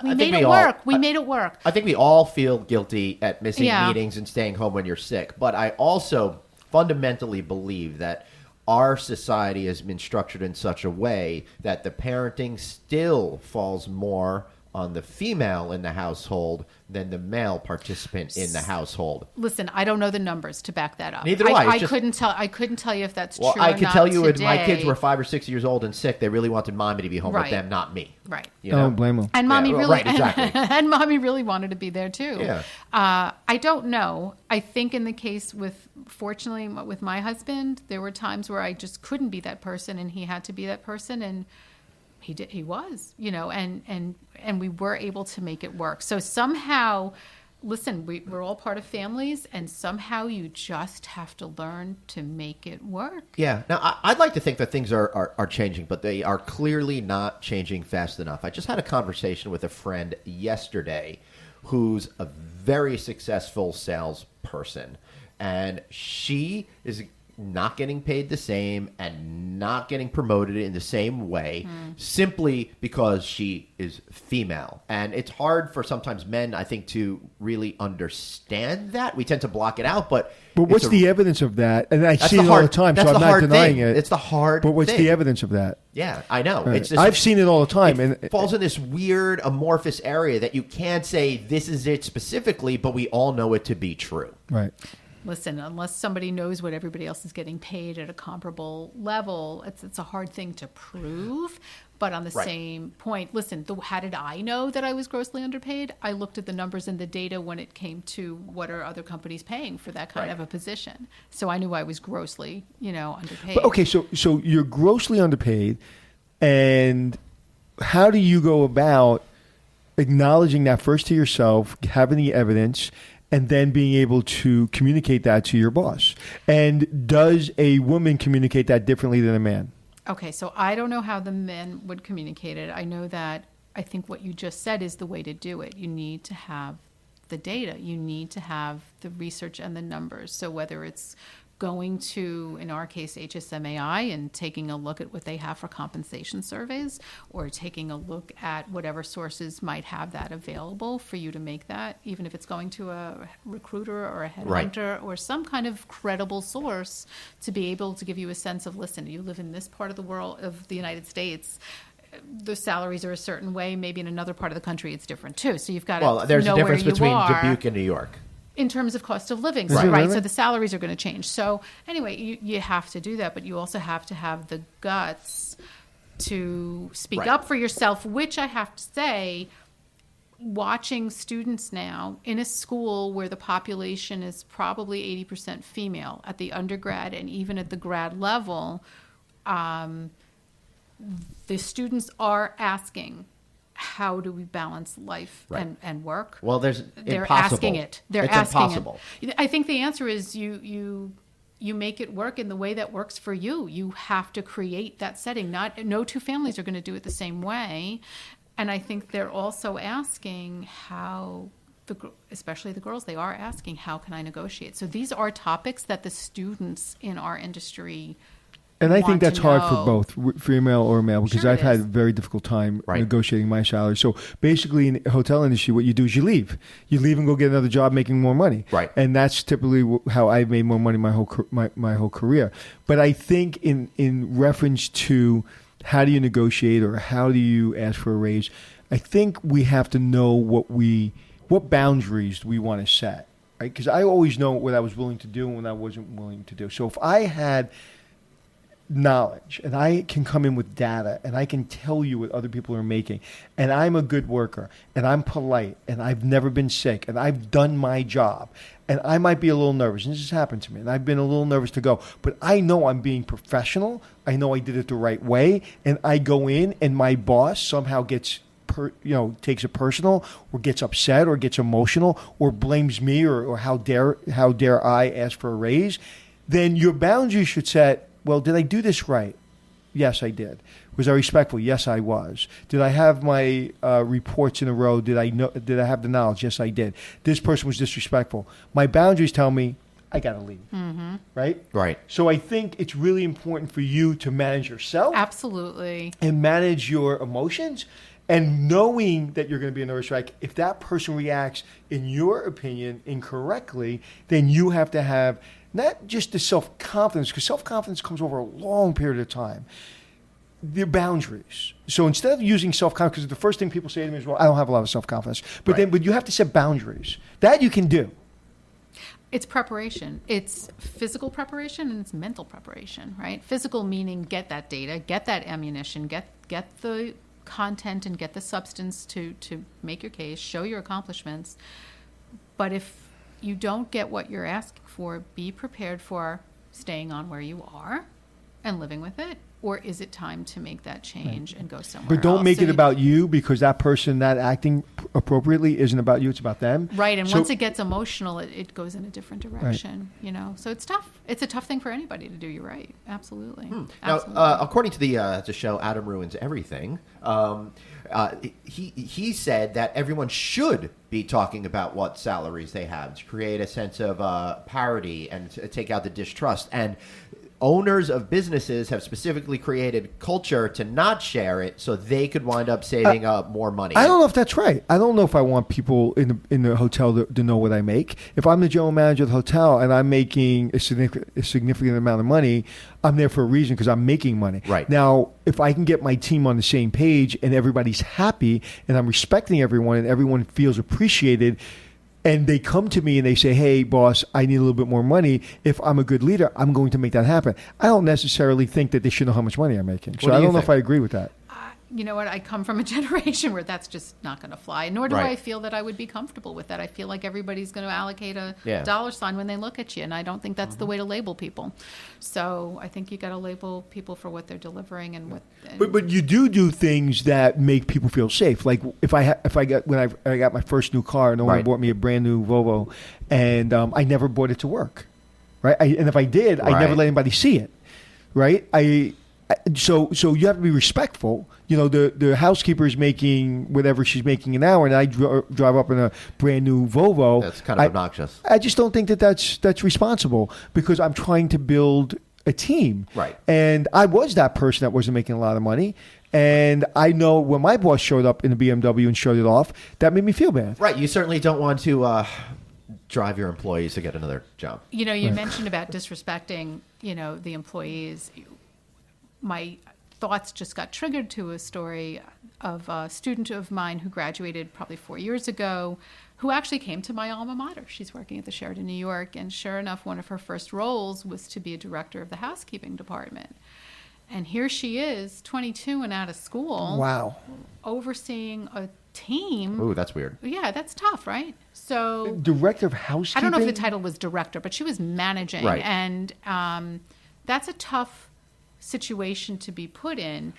We made it work. We made it work. I think we all feel guilty at missing Yeah. meetings and staying home when you're sick. But I also fundamentally believe that our society has been structured in such a way that the parenting still falls more on the female in the household than the male participant in the household. Listen, I don't know the numbers to back that up. Neither do I. It's just- I couldn't tell you if that's Well, true. I or can not tell you today. when my kids were 5 or 6 years old and sick, they really wanted mommy to be home with Right. them, not me. Right. You I know? don't blame them. And mommy Yeah, well, really, right, exactly. and mommy really wanted to be there too. Yeah. I don't know. I think in the case fortunately with my husband, there were times where I just couldn't be that person, and he had to be that person, and he was, and we were able to make it work. So somehow, listen, we're all part of families, and somehow you just have to learn to make it work. Yeah. Now, I'd like to think that things are changing, but they are clearly not changing fast enough. I just had a conversation with a friend yesterday who's a very successful salesperson, and she is not getting paid the same and not getting promoted in the same way simply because she is female. And it's hard for sometimes men, I think, to really understand that. We tend to block it out, but what's the evidence of that? And I That's see the it all the hard- time, that's so I'm the not hard denying thing. it. It's the hard But what's thing. the evidence of that? Yeah, I know. Right. It's just, I've seen it all the time. it and falls in this weird amorphous area that you can't say this is it specifically, but we all know it to be true. Right. Listen, unless somebody knows what everybody else is getting paid at a comparable level, it's a hard thing to prove. But on the Right. same point, listen, how did I know that I was grossly underpaid? I looked at the numbers and the data when it came to what are other companies paying for that kind Right. of a position. So I knew I was grossly, underpaid. But okay, so you're grossly underpaid, and how do you go about acknowledging that first to yourself, having the evidence, and then being able to communicate that to your boss? And does a woman communicate that differently than a man? Okay, so I don't know how the men would communicate it. I know that I think what you just said is the way to do it. You need to have the data. You need to have the research and the numbers. So whether it's going to, in our case, HSMAI and taking a look at what they have for compensation surveys, or taking a look at whatever sources might have that available for you to make that, even if it's going to a recruiter or a headhunter or some kind of credible source to be able to give you a sense of, listen, you live in this part of the world, of the United States, the salaries are a certain way. Maybe in another part of the country it's different too. So you've got to Well, there's a know difference where you between are. Dubuque and New York. In terms of cost of living, Right. right? Really? So the salaries are going to change. So anyway, you have to do that, but you also have to have the guts to speak up for yourself, which I have to say, watching students now in a school where the population is probably 80% female at the undergrad and even at the grad level, the students are asking, how do we balance life and work? Well, they're impossible. Asking it. They're it's asking impossible. it. I think the answer is you make it work in the way that works for you. You have to create that setting. No two families are going to do it the same way. And I think they're also asking how, especially the girls, they are asking, how can I negotiate? So these are topics that the students in our industry And I think that's hard for know. both, female or male, because Sure I've it had a is. very difficult time Right. negotiating my salary. So basically, in the hotel industry, what you do is you leave. You leave and go get another job making more money. Right. And that's typically how I've made more money my whole career. But I think in reference to how do you negotiate or how do you ask for a raise, I think we have to know what boundaries we want to set. Right? Because I always know what I was willing to do and what I wasn't willing to do. So if I had knowledge and I can come in with data and I can tell you what other people are making, and I'm a good worker and I'm polite and I've never been sick and I've done my job, and I might be a little nervous, and this has happened to me, and I've been a little nervous to go, but I know I'm being professional, I know I did it the right way, and I go in and my boss somehow gets takes it personal or gets upset or gets emotional or blames me or how dare I ask for a raise, then your boundaries should set, well, did I do this right? Yes, I did. Was I respectful? Yes, I was. Did I have my reports in a row? Did I have the knowledge? Yes, I did. This person was disrespectful. My boundaries tell me I got to leave. Mm-hmm. Right? Right. So I think it's really important for you to manage yourself. Absolutely. And manage your emotions. And knowing that you're going to be a nervous wreck, if that person reacts, in your opinion, incorrectly, then you have to have not just the self-confidence, because self-confidence comes over a long period of time, the boundaries. So instead of using self-confidence, because the first thing people say to me is, well, I don't have a lot of self-confidence. But you have to set boundaries. That you can do. It's preparation. It's physical preparation and it's mental preparation, right? Physical meaning get that data, get that ammunition, get the content and get the substance to make your case, show your accomplishments. But if you don't get what you're asking for, be prepared for staying on where you are and living with it. Or is it time to make that change and go somewhere But don't else? make So it about you, because that person not acting appropriately isn't about you, it's about them. Right, and So- once it gets emotional, it goes in a different direction, So it's tough. It's a tough thing for anybody to do. You're right. Absolutely. Now, Absolutely. according to the show Adam Ruins Everything, he said that everyone should be talking about what salaries they have to create a sense of parity and to take out the distrust. And owners of businesses have specifically created culture to not share it so they could wind up saving up more money. I don't know if that's right. I don't know if I want people in the hotel to know what I make. If I'm the general manager of the hotel and I'm making a significant amount of money, I'm there for a reason, because I'm making money. Right. Now, if I can get my team on the same page and everybody's happy and I'm respecting everyone and everyone feels appreciated, and they come to me and they say, hey, boss, I need a little bit more money. If I'm a good leader, I'm going to make that happen. I don't necessarily think that they should know how much money I'm making. So do I you don't know think? if I agree with that. You know what? I come from a generation where that's just not going to fly. Nor do Right. I feel that I would be comfortable with that. I feel like everybody's going to allocate a Yeah. dollar sign when they look at you, and I don't think that's the way to label people. So I think you got to label people for what they're delivering and what. And But you do things that make people feel safe. Like when I got my first new car, no one Right. bought me a brand new Volvo, and I never brought it to work, right? And if I did, I never Right. let anybody see it, right? So you have to be respectful. You know, the housekeeper is making whatever she's making an hour, and I drive up in a brand new Volvo. That's kind of obnoxious. I just don't think that's responsible, because I'm trying to build a team. Right. And I was that person that wasn't making a lot of money. And I know when my boss showed up in the BMW and showed it off, that made me feel bad. Right. You certainly don't want to drive your employees to get another job. you mentioned about disrespecting, the employees. My thoughts just got triggered to a story of a student of mine who graduated probably 4 years ago, who actually came to my alma mater. She's working at the Sheraton New York, and sure enough, one of her first roles was to be a director of the housekeeping department. And here she is, 22 and out of school. Wow. Overseeing a team. Ooh, that's weird. Yeah, that's tough, right? So Director of housekeeping? I don't know if the title was director, but she was managing. Right. And that's a tough situation to be put in.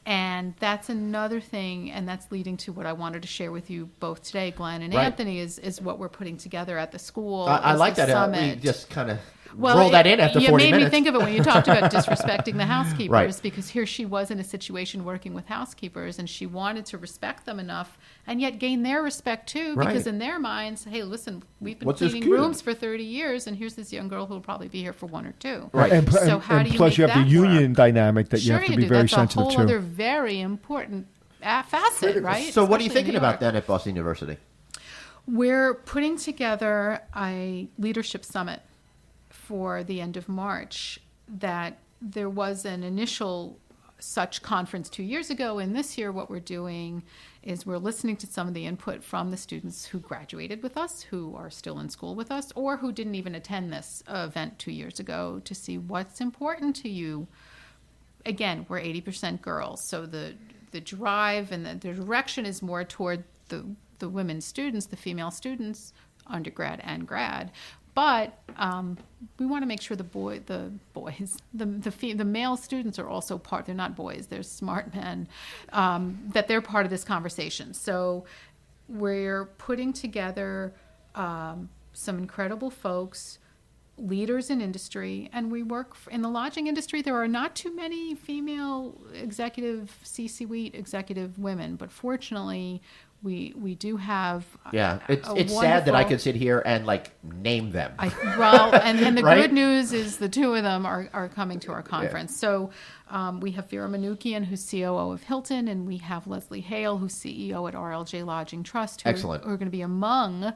And that's another thing, and that's leading to what I wanted to share with you both today, Glenn and Right. Anthony, is what we're putting together at the school. I is like the that. summit. We just kind of roll that in after 40 You made minutes. me think of it when you talked about disrespecting the housekeepers, Right. because here she was in a situation working with housekeepers, and she wanted to respect them enough and yet gain their respect too, Right. because in their minds, hey, listen, we've been What's this cleaning kid? rooms for 30 years, and here's this young girl who will probably be here for 1 or 2. Right. And, So how and do you plus make you have the that union work? dynamic that you Sure have to you be do. very That's sensitive a whole to. other very important facet, right? So what are you Especially in thinking New about York. then at Boston University? We're putting together a leadership summit for the end of March. That there was an initial such conference 2 years ago, and this year what we're doing is we're listening to some of the input from the students who graduated with us, who are still in school with us, or who didn't even attend this event 2 years ago, to see what's important to you. Again, we're 80% girls, so the drive and the direction is more toward the women students, the female students, undergrad and grad. But we want to make sure the male students are also part. They're not boys; they're smart men. That they're part of this conversation. So we're putting together some incredible folks, leaders in industry, and we work in the lodging industry. There are not too many female executive C-suite executive women, but fortunately, we do have. Yeah, it's sad that I wonderful- could sit here and like name them. And the Right? good news is the two of them are coming to our conference. So we have Vera Manoukian, who's COO of Hilton, and we have Leslie Hale, who's CEO at RLJ Lodging Trust, who Excellent. are going to be among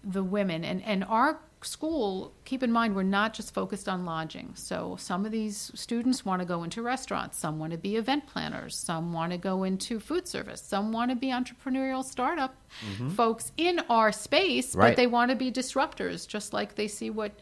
the women. And our school, keep in mind, we're not just focused on lodging. So some of these students want to go into restaurants. Some want to be event planners. Some want to go into food service. Some want to be entrepreneurial startup folks in our space, Right. but they want to be disruptors, just like they see what,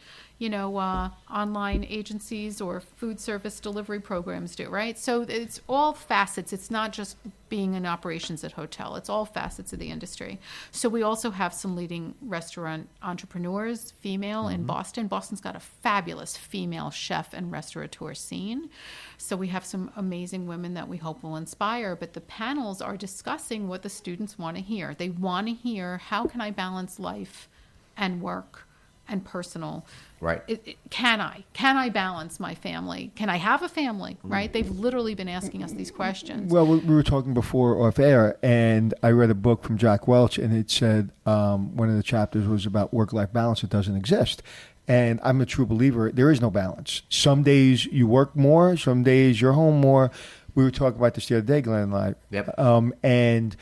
online agencies or food service delivery programs do, right? So it's all facets. It's not just being in operations at hotel. It's all facets of the industry. So we also have some leading restaurant entrepreneurs, female, in Boston. Boston's got a fabulous female chef and restaurateur scene. So we have some amazing women that we hope will inspire. But the panels are discussing what the students want to hear. They want to hear, how can I balance life and work and personal? Right. Can I balance my family? Can I have a family? Right? They've literally been asking us these questions. Well, we were talking before off air, and I read a book from Jack Welch, and it said one of the chapters was about work-life balance. It doesn't exist. And I'm a true believer. There is no balance. Some days you work more. Some days you're home more. We were talking about this the other day, Glenn and I. Yep. And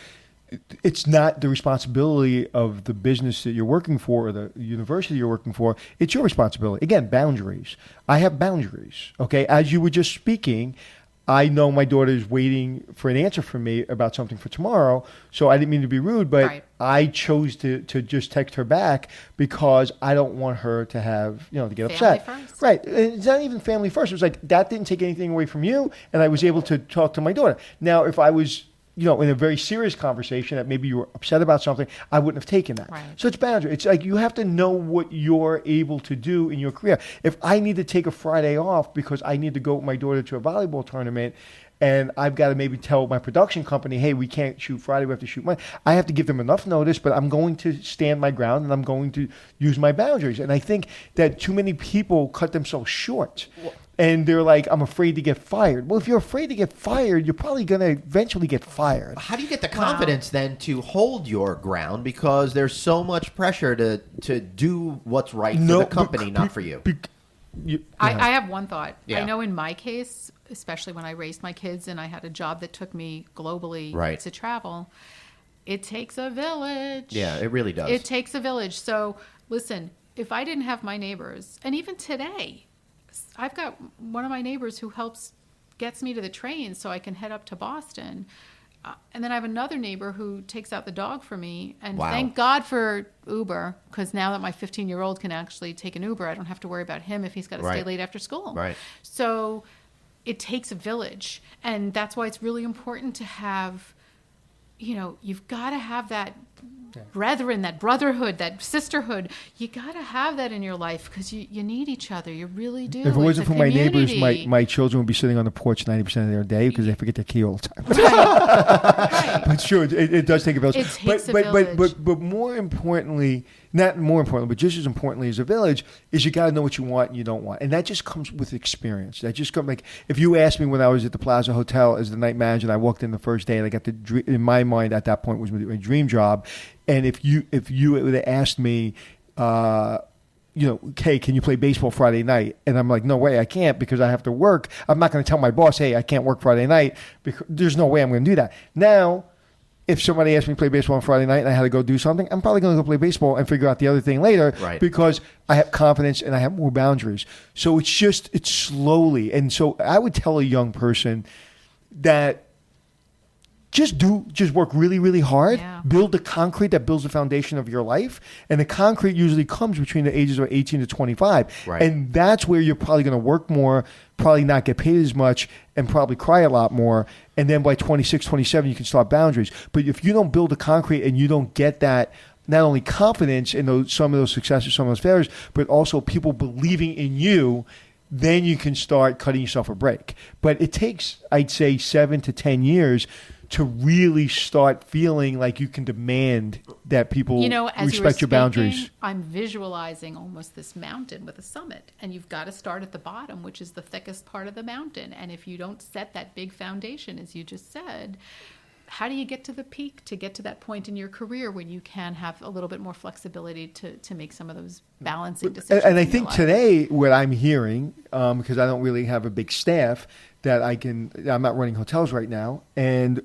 it's not the responsibility of the business that you're working for or the university you're working for. It's your responsibility. Again, boundaries. I have boundaries. Okay. As you were just speaking, I know my daughter is waiting for an answer from me about something for tomorrow. So I didn't mean to be rude, but Right. I chose to just text her back because I don't want her to have, to get Family upset. first. Right. And it's not even family first. It was like, that didn't take anything away from you. And I was able to talk to my daughter. Now, if I was, in a very serious conversation that maybe you were upset about something, I wouldn't have taken that. Right. So it's boundary. It's like you have to know what you're able to do in your career. If I need to take a Friday off because I need to go with my daughter to a volleyball tournament, and I've got to maybe tell my production company, hey, we can't shoot Friday, we have to shoot Monday. I have to give them enough notice, but I'm going to stand my ground and I'm going to use my boundaries. And I think that too many people cut themselves short. And they're like, I'm afraid to get fired. Well, if you're afraid to get fired, you're probably going to eventually get fired. How do you get the confidence then to hold your ground, because there's so much pressure to do what's right for the company, not for you? I have one thought. Yeah. I know in my case, especially when I raised my kids and I had a job that took me globally Right. to travel, it takes a village. Yeah, it really does. It takes a village. So listen, if I didn't have my neighbors, and even today, I've got one of my neighbors who gets me to the train so I can head up to Boston. And then I have another neighbor who takes out the dog for me. And Wow. thank God for Uber, because now that my 15-year-old can actually take an Uber, I don't have to worry about him if he's got to stay Right. late after school. Right. So it takes a village. And that's why it's really important to have, you've got to have that brethren, that brotherhood, that sisterhood. You got to have that in your life because you need each other. You really do. If it wasn't It's a for my neighbors, community. my children would be sitting on the porch 90% of their day because they forget their key all the time. Right. But sure, it does take a village. It takes a but, village. But more importantly, not more importantly, but just as importantly as a village, is you got to know what you want and you don't want. And that just comes with experience. That just comes, like, if you asked me when I was at the Plaza Hotel as the night manager and I walked in the first day and I got in my mind at that point was my dream job. And if you would have asked me, hey, can you play baseball Friday night? And I'm like, no way, I can't because I have to work. I'm not going to tell my boss, hey, I can't work Friday night because there's no way I'm going to do that. Now, if somebody asked me to play baseball on Friday night and I had to go do something, I'm probably going to go play baseball and figure out the other thing later because I have confidence and I have more boundaries. So it's slowly. And so I would tell a young person that just work really, really hard. Yeah. Build the concrete that builds the foundation of your life. And the concrete usually comes between the ages of 18 to 25. Right. And that's where you're probably going to work more, probably not get paid as much, and probably cry a lot more. And then by 26, 27, you can start boundaries. But if you don't build the concrete and you don't get that, not only confidence in some of those successes, some of those failures, but also people believing in you, then you can start cutting yourself a break. But it takes, I'd say, 7 to 10 years to really start feeling like you can demand that people as respect your boundaries. I'm visualizing almost this mountain with a summit, and you've got to start at the bottom, which is the thickest part of the mountain. And if you don't set that big foundation, as you just said, how do you get to the peak, to get to that point in your career when you can have a little bit more flexibility to make some of those balancing decisions? And I in your think life? today what I'm hearing, because I don't really have a big staff, I'm not running hotels right now, and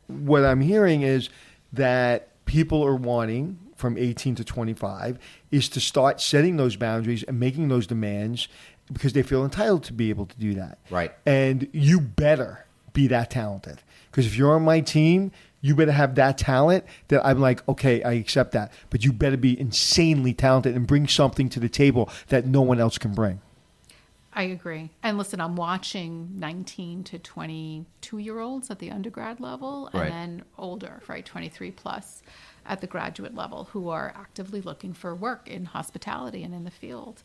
what I'm hearing is that people are wanting from 18 to 25 is to start setting those boundaries and making those demands because they feel entitled to be able to do that. Right. And you better be that talented. Because if you're on my team, you better have that talent that I'm like, okay, I accept that. But you better be insanely talented and bring something to the table that no one else can bring. I agree. And listen, I'm watching 19 to 22-year-olds at the undergrad level and then older, 23 plus at the graduate level who are actively looking for work in hospitality and in the field.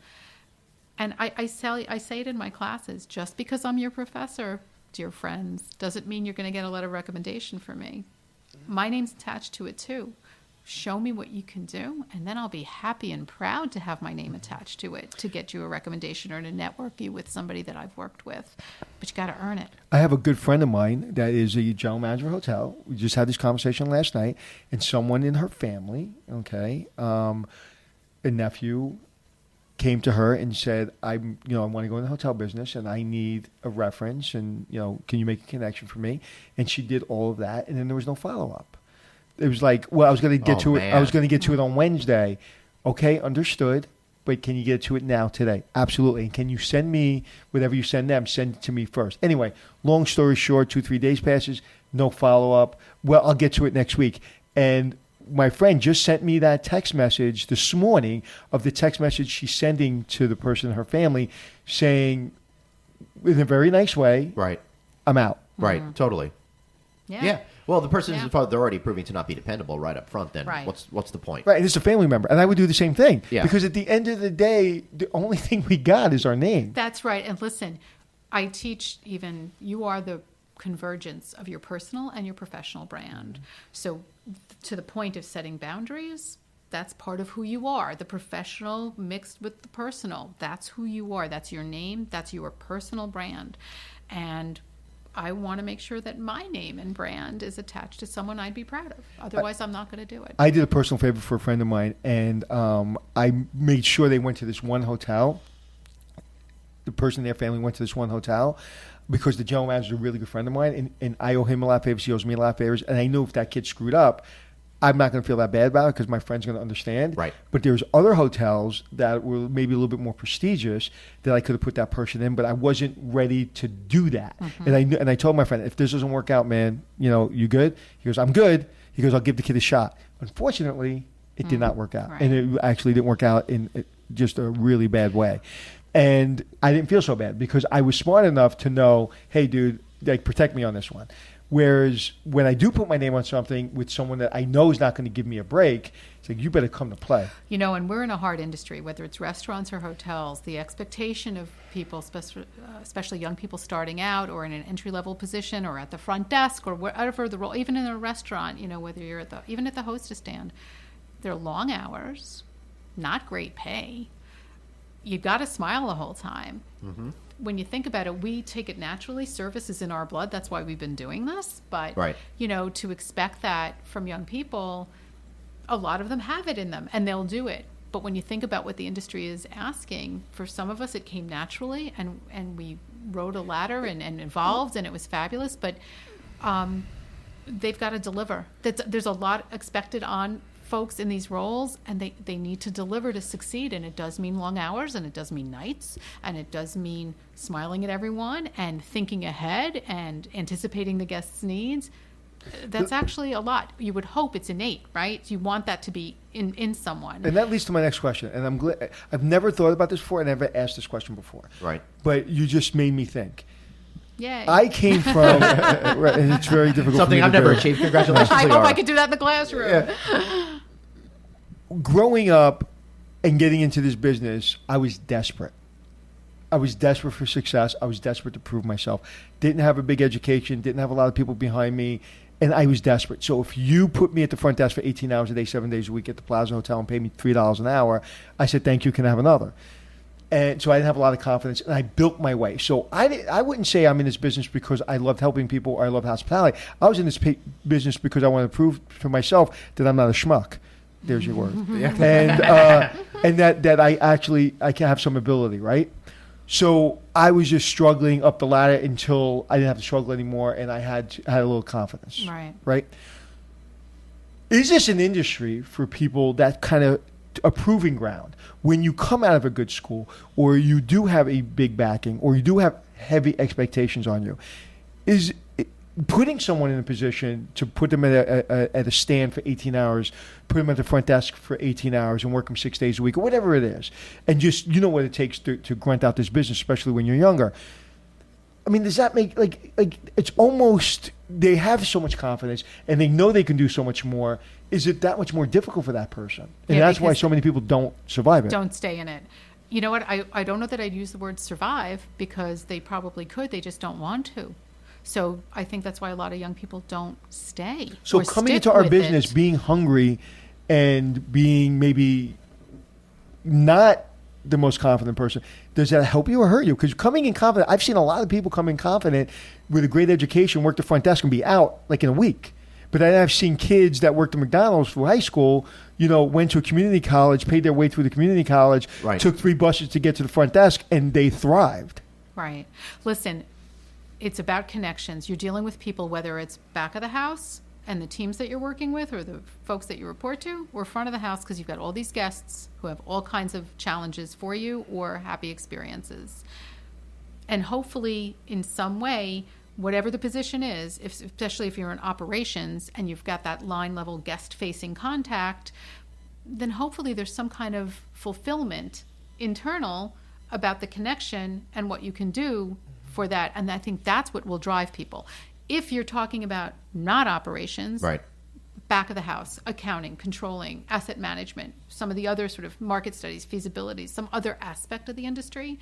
And I say it in my classes, just because I'm your professor, dear friends, doesn't mean you're going to get a letter of recommendation from me. My name's attached to it too. Show me what you can do, and then I'll be happy and proud to have my name attached to it to get you a recommendation or to network you with somebody that I've worked with. But you got to earn it. I have a good friend of mine that is a general manager of a hotel. We just had this conversation last night, and someone in her family, a nephew, came to her and said, I want to go in the hotel business and I need a reference and, can you make a connection for me? And she did all of that, and then there was no follow-up. It was like, well, I was going to get to it. I was going to get to it on Wednesday. Okay, understood. But can you get to it now, today? Absolutely. And can you send me whatever you send them? Send it to me first. Anyway, long story short, 2-3 days passes, no follow-up. Well, I'll get to it next week. And my friend just sent me that text message this morning of the text message she's sending to the person in her family saying, in a very nice way, Right. I'm out. Right. Totally. Yeah. Well, the person is they're already proving to not be dependable right up front. Then what's the point? Right, and it's a family member, and I would do the same thing. Yeah. Because at the end of the day, the only thing we got is our name. That's right. And listen, I teach you are the convergence of your personal and your professional brand. So to the point of setting boundaries, that's part of who you are. The professional mixed with the personal. That's who you are. That's your name. That's your personal brand. And I want to make sure that my name and brand is attached to someone I'd be proud of. Otherwise, I'm not going to do it. I did a personal favor for a friend of mine, and I made sure they went to this one hotel. The person in their family went to this one hotel because the general manager is a really good friend of mine, and I owe him a lot of favors. He owes me a lot of favors. And I knew if that kid screwed up, I'm not going to feel that bad about it because my friend's going to understand. Right. But there's other hotels that were maybe a little bit more prestigious that I could have put that person in, but I wasn't ready to do that. And I told my friend, if this doesn't work out, man, you good? He goes, I'm good. He goes, I'll give the kid a shot. Unfortunately, it did not work out. Right. And it actually didn't work out in just a really bad way. And I didn't feel so bad because I was smart enough to know, hey, dude, protect me on this one. Whereas when I do put my name on something with someone that I know is not going to give me a break, it's like, you better come to play. And we're in a hard industry, whether it's restaurants or hotels. The expectation of people, especially young people starting out or in an entry-level position or at the front desk or whatever the role, even in a restaurant, whether you're even at the hostess stand, they're long hours, not great pay. You've got to smile the whole time. Mm-hmm. When you think about it, we take it naturally. Service is in our blood. That's why we've been doing this. But, to expect that from young people, a lot of them have it in them, and they'll do it. But when you think about what the industry is asking, for some of us it came naturally, and we rode a ladder and evolved, and it was fabulous. But they've got to deliver. There's a lot expected on folks in these roles, and they need to deliver to succeed, and it does mean long hours, and it does mean nights, and it does mean smiling at everyone and thinking ahead and anticipating the guests' needs. That's actually a lot. You would hope it's innate, right? You want that to be in someone. And that leads to my next question, and I'm glad I've never thought about this before and never asked this question before. Right. But you just made me think. Yay. I came from, and it's very difficult. Something I've never achieved. Congratulations. I hope I could do that in the classroom. Yeah. Growing up and getting into this business, I was desperate. I was desperate for success. I was desperate to prove myself. Didn't have a big education. Didn't have a lot of people behind me. And I was desperate. So if you put me at the front desk for 18 hours a day, 7 days a week at the Plaza Hotel and paid me $3 an hour, I said, thank you, can I have another? And so I didn't have a lot of confidence, and I built my way. So I wouldn't say I'm in this business because I loved helping people or I love hospitality. I was in this business because I wanted to prove to myself that I'm not a schmuck. There's your word. And that I can have some ability, right? So I was just struggling up the ladder until I didn't have to struggle anymore, and I had a little confidence. Right? Is this an industry for people that kind of a proving ground when you come out of a good school, or you do have a big backing, or you do have heavy expectations on you? Is putting someone in a position to put them at a stand for 18 hours, put them at the front desk for 18 hours and work them 6 days a week or whatever it is, and just what it takes to grunt out this business, especially when you're younger. I mean, does that make like it's almost they have so much confidence and they know they can do so much more? Is it that much more difficult for that person? And that's why so many people don't survive it. Don't stay in it. You know what? I don't know that I'd use the word survive because they probably could. They just don't want to. So I think that's why a lot of young people don't stay. So coming into our business, being hungry and being maybe not the most confident person, does that help you or hurt you? Because coming in confident, I've seen a lot of people come in confident with a great education, work the front desk, and be out like in a week. But then I've seen kids that worked at McDonald's through high school, went to a community college, paid their way through the community college, took 3 buses to get to the front desk, and they thrived. Right. Listen, it's about connections. You're dealing with people, whether it's back of the house and the teams that you're working with or the folks that you report to, or front of the house because you've got all these guests who have all kinds of challenges for you or happy experiences. And hopefully, in some way, whatever the position is, especially if you're in operations and you've got that line-level guest-facing contact, then hopefully there's some kind of fulfillment internal about the connection and what you can do for that. And I think that's what will drive people. If you're talking about not operations, back of the house, accounting, controlling, asset management, some of the other sort of market studies, feasibilities, some other aspect of the industry,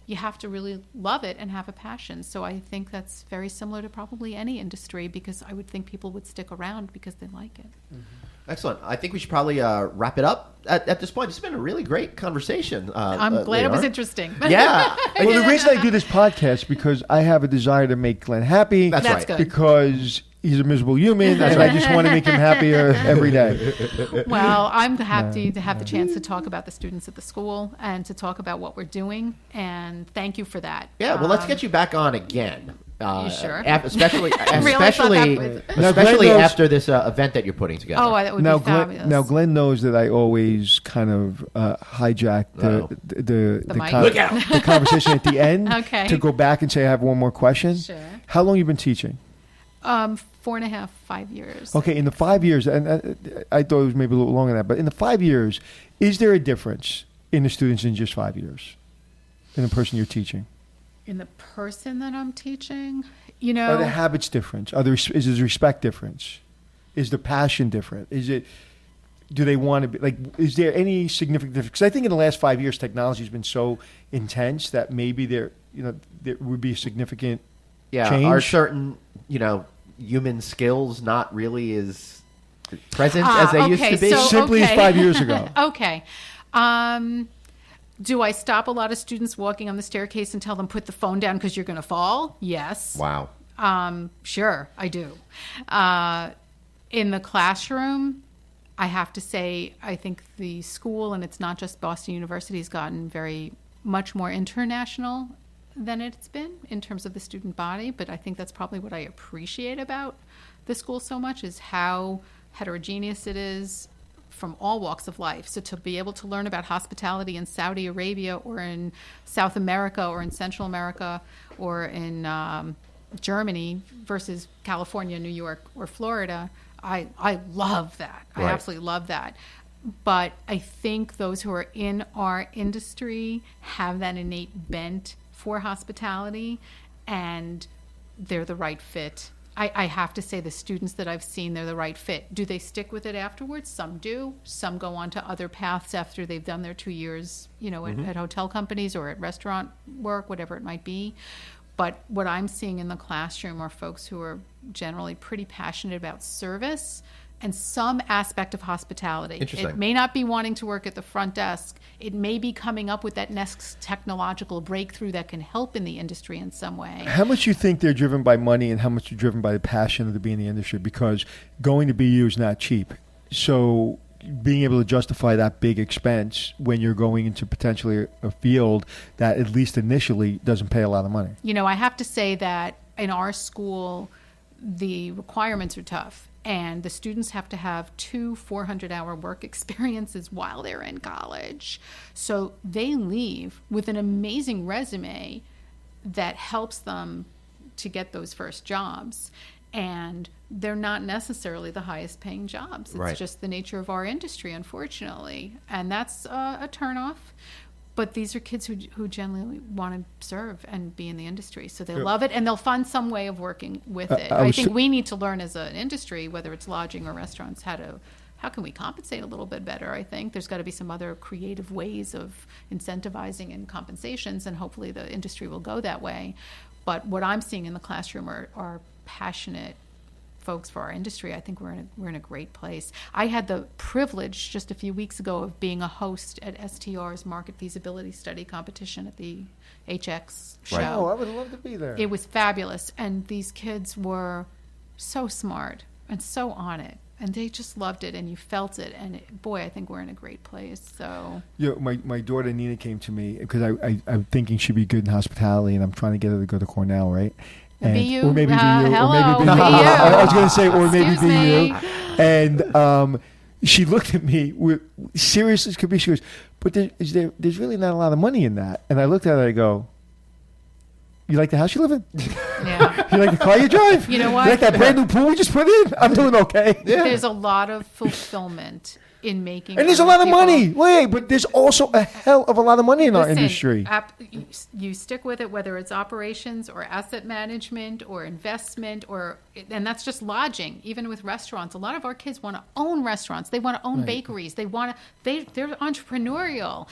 you have to really love it and have a passion. So I think that's very similar to probably any industry because I would think people would stick around because they like it. Mm-hmm. Excellent. I think we should probably wrap it up at this point. It's been a really great conversation. I'm glad it was interesting. Yeah. Well, the reason I do this podcast because I have a desire to make Glenn happy. That's right. Good. Because he's a miserable human, and I just want to make him happier every day. Well, I'm happy to have the chance to talk about the students at the school and to talk about what we're doing, and thank you for that. Yeah, well, let's get you back on again. You sure? Especially Glenn knows- after this event that you're putting together. Oh, that would be fabulous. Now, Glenn knows that I always kind of hijack the mic? Look out. the conversation at the end Okay. to go back and say I have one more question. Sure. How long you been teaching? 4.5, 5 years. Okay, in the 5 years, and I thought it was maybe a little longer than that, but in the 5 years, is there a difference in the students in just 5 years, in the person you're teaching? In the person that I'm teaching, Are the habits different? Is the respect different? Is the passion different? Do they want to be, like, is there any significant difference? Because I think in the last 5 years, technology has been so intense that maybe there would be a significant change. Are certain, human skills not really as present as they used to be? Simply as 5 years ago. Okay. Do I stop a lot of students walking on the staircase and tell them put the phone down because you're going to fall? Yes. Wow. Sure, I do. In the classroom, I have to say, I think the school, and it's not just Boston University, has gotten very much more international than it's been in terms of the student body. But I think that's probably what I appreciate about the school so much, is how heterogeneous it is from all walks of life. So to be able to learn about hospitality in Saudi Arabia or in South America or in Central America or in Germany versus California, New York, or Florida, I love that. Right. I absolutely love that. But I think those who are in our industry have that innate bent for hospitality, and they're the right fit. I have to say the students that I've seen, they're the right fit. Do they stick with it afterwards? Some do. Some go on to other paths after they've done their 2 years, at hotel companies or at restaurant work, whatever it might be. But what I'm seeing in the classroom are folks who are generally pretty passionate about service and some aspect of hospitality. Interesting. It may not be wanting to work at the front desk. It may be coming up with that next technological breakthrough that can help in the industry in some way. How much you think they're driven by money and how much you're driven by the passion to be in the industry? Because going to BU is not cheap. So being able to justify that big expense when you're going into potentially a field that at least initially doesn't pay a lot of money. I have to say that in our school, the requirements are tough. And the students have to have 2 400-hour work experiences while they're in college. So they leave with an amazing resume that helps them to get those first jobs. And they're not necessarily the highest paying jobs. It's just the nature of our industry, unfortunately. And that's a turnoff. But these are kids who genuinely want to serve and be in the industry. So they love it, and they'll find some way of working with it. I think we need to learn as an industry, whether it's lodging or restaurants, how can we compensate a little bit better, I think. There's got to be some other creative ways of incentivizing and compensations, and hopefully the industry will go that way. But what I'm seeing in the classroom are passionate folks for our industry. I think we're in a great place. I had the privilege just a few weeks ago of being a host at STR's Market Feasibility Study competition at the HX show. Right. Oh, I would love to be there. It was fabulous, and these kids were so smart and so on it, and they just loved it, and you felt it. And boy, I think we're in a great place. So my daughter Nina came to me because I'm thinking she'd be good in hospitality, and I'm trying to get her to go to Cornell, right? BU, or maybe BU, hello, or maybe BU. BU. I was going to say, or maybe Excuse me. BU. And she looked at me with serious as could be. She goes, "But there's really not a lot of money in that." And I looked at her. I go, "You like the house you live in? Yeah. You like the car you drive? You know what? You like that brand new pool we just put in? I'm doing okay." Yeah. There's a lot of fulfillment in making, And there's a lot of money. Wait, but there's also a hell of a lot of money in our industry. You stick with it, whether it's operations or asset management or investment, and that's just lodging. Even with restaurants, a lot of our kids want to own restaurants. They want to own bakeries. They're entrepreneurial.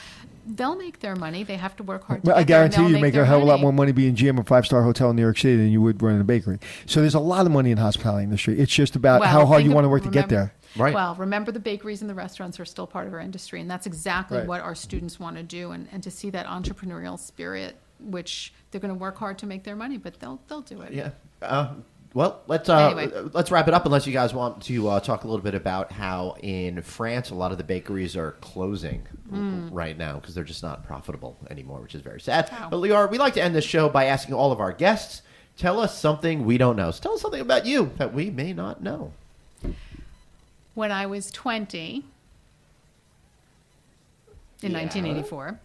They'll make their money. They have to work hard. I guarantee you make a hell of a lot more money being GM of a 5-star hotel in New York City than you would running a bakery. So there's a lot of money in the hospitality industry. It's just about how hard you want to work to get there. Right. Well, remember the bakeries and the restaurants are still part of our industry, and that's exactly what our students want to do, and to see that entrepreneurial spirit, which they're going to work hard to make their money, but they'll do it. Yeah. Well, let's wrap it up. Unless you guys want to talk a little bit about how in France a lot of the bakeries are closing right now because they're just not profitable anymore, which is very sad. Wow. But Leora, we like to end this show by asking all of our guests Tell us something we don't know. So tell us something about you that we may not know. When I was 20, in 1984,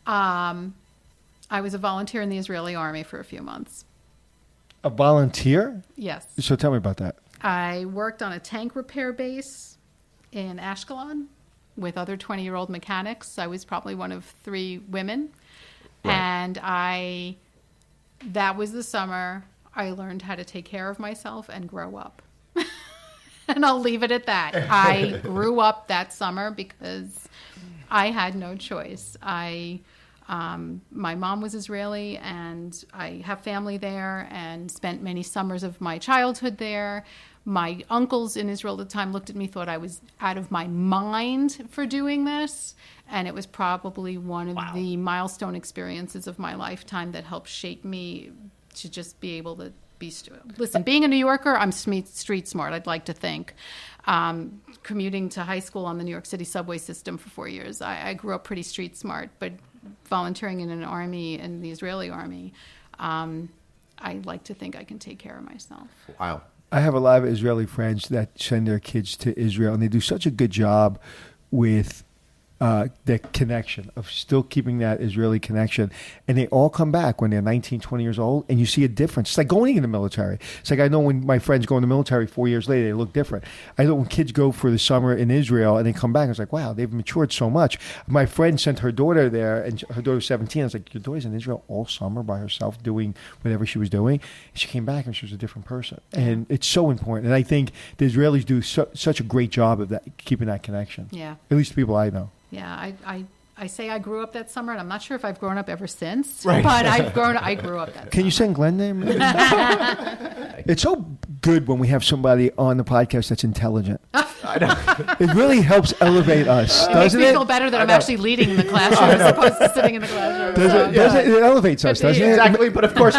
I was a volunteer in the Israeli army for a few months. A volunteer? Yes. So tell me about that. I worked on a tank repair base in Ashkelon with other 20-year-old mechanics. I was probably one of 3 women. Right. And that was the summer I learned how to take care of myself and grow up. And I'll leave it at that. I grew up that summer because I had no choice. My mom was Israeli, and I have family there and spent many summers of my childhood there. My uncles in Israel at the time looked at me, thought I was out of my mind for doing this. And it was probably one of the milestone experiences of my lifetime that helped shape me to just be able to be... Listen, being a New Yorker, I'm street smart, I'd like to think. Commuting to high school on the New York City subway system for 4 years, I grew up pretty street smart, but volunteering in an army, in the Israeli army, I like to think I can take care of myself. Wow. I have a lot of Israeli friends that send their kids to Israel, and they do such a good job with the connection of still keeping that Israeli connection. And they all come back when they're 19, 20 years old, and you see a difference. It's like going in the military. It's like I know when my friends go in the military 4 years later, they look different. I know when kids go for the summer in Israel and they come back, I was like, wow, they've matured so much. My friend sent her daughter there, and her daughter was 17. I was like, your daughter's in Israel all summer by herself doing whatever she was doing. And she came back and she was a different person. And it's so important. And I think the Israelis do such a great job of that, keeping that connection. Yeah. At least the people I know. Yeah, I say I grew up that summer, and I'm not sure if I've grown up ever since. Right. But I grew up that summer. Can you send Glenn name? It's so good when we have somebody on the podcast that's intelligent. I know. It really helps elevate us, doesn't makes it? me feel better that I'm actually leading in the classroom as opposed to sitting in the classroom. It elevates us, doesn't it? Exactly, but of course,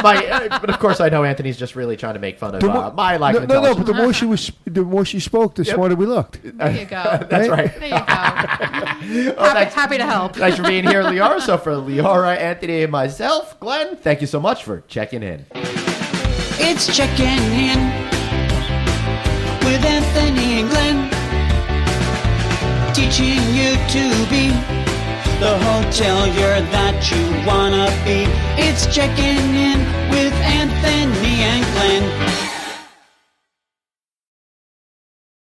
I know Anthony's just really trying to make fun of my lack of intelligence. No, but the more she spoke, the smarter we looked. There you go. That's right. There you go. Happy to help. Thanks for being here, Leora. So for Leora, Anthony, and myself, Glenn, thank you so much for checking in. It's checking in with Anthony and Glenn, teaching you to be the hotelier that you wanna be. It's checking in with Anthony and Glenn.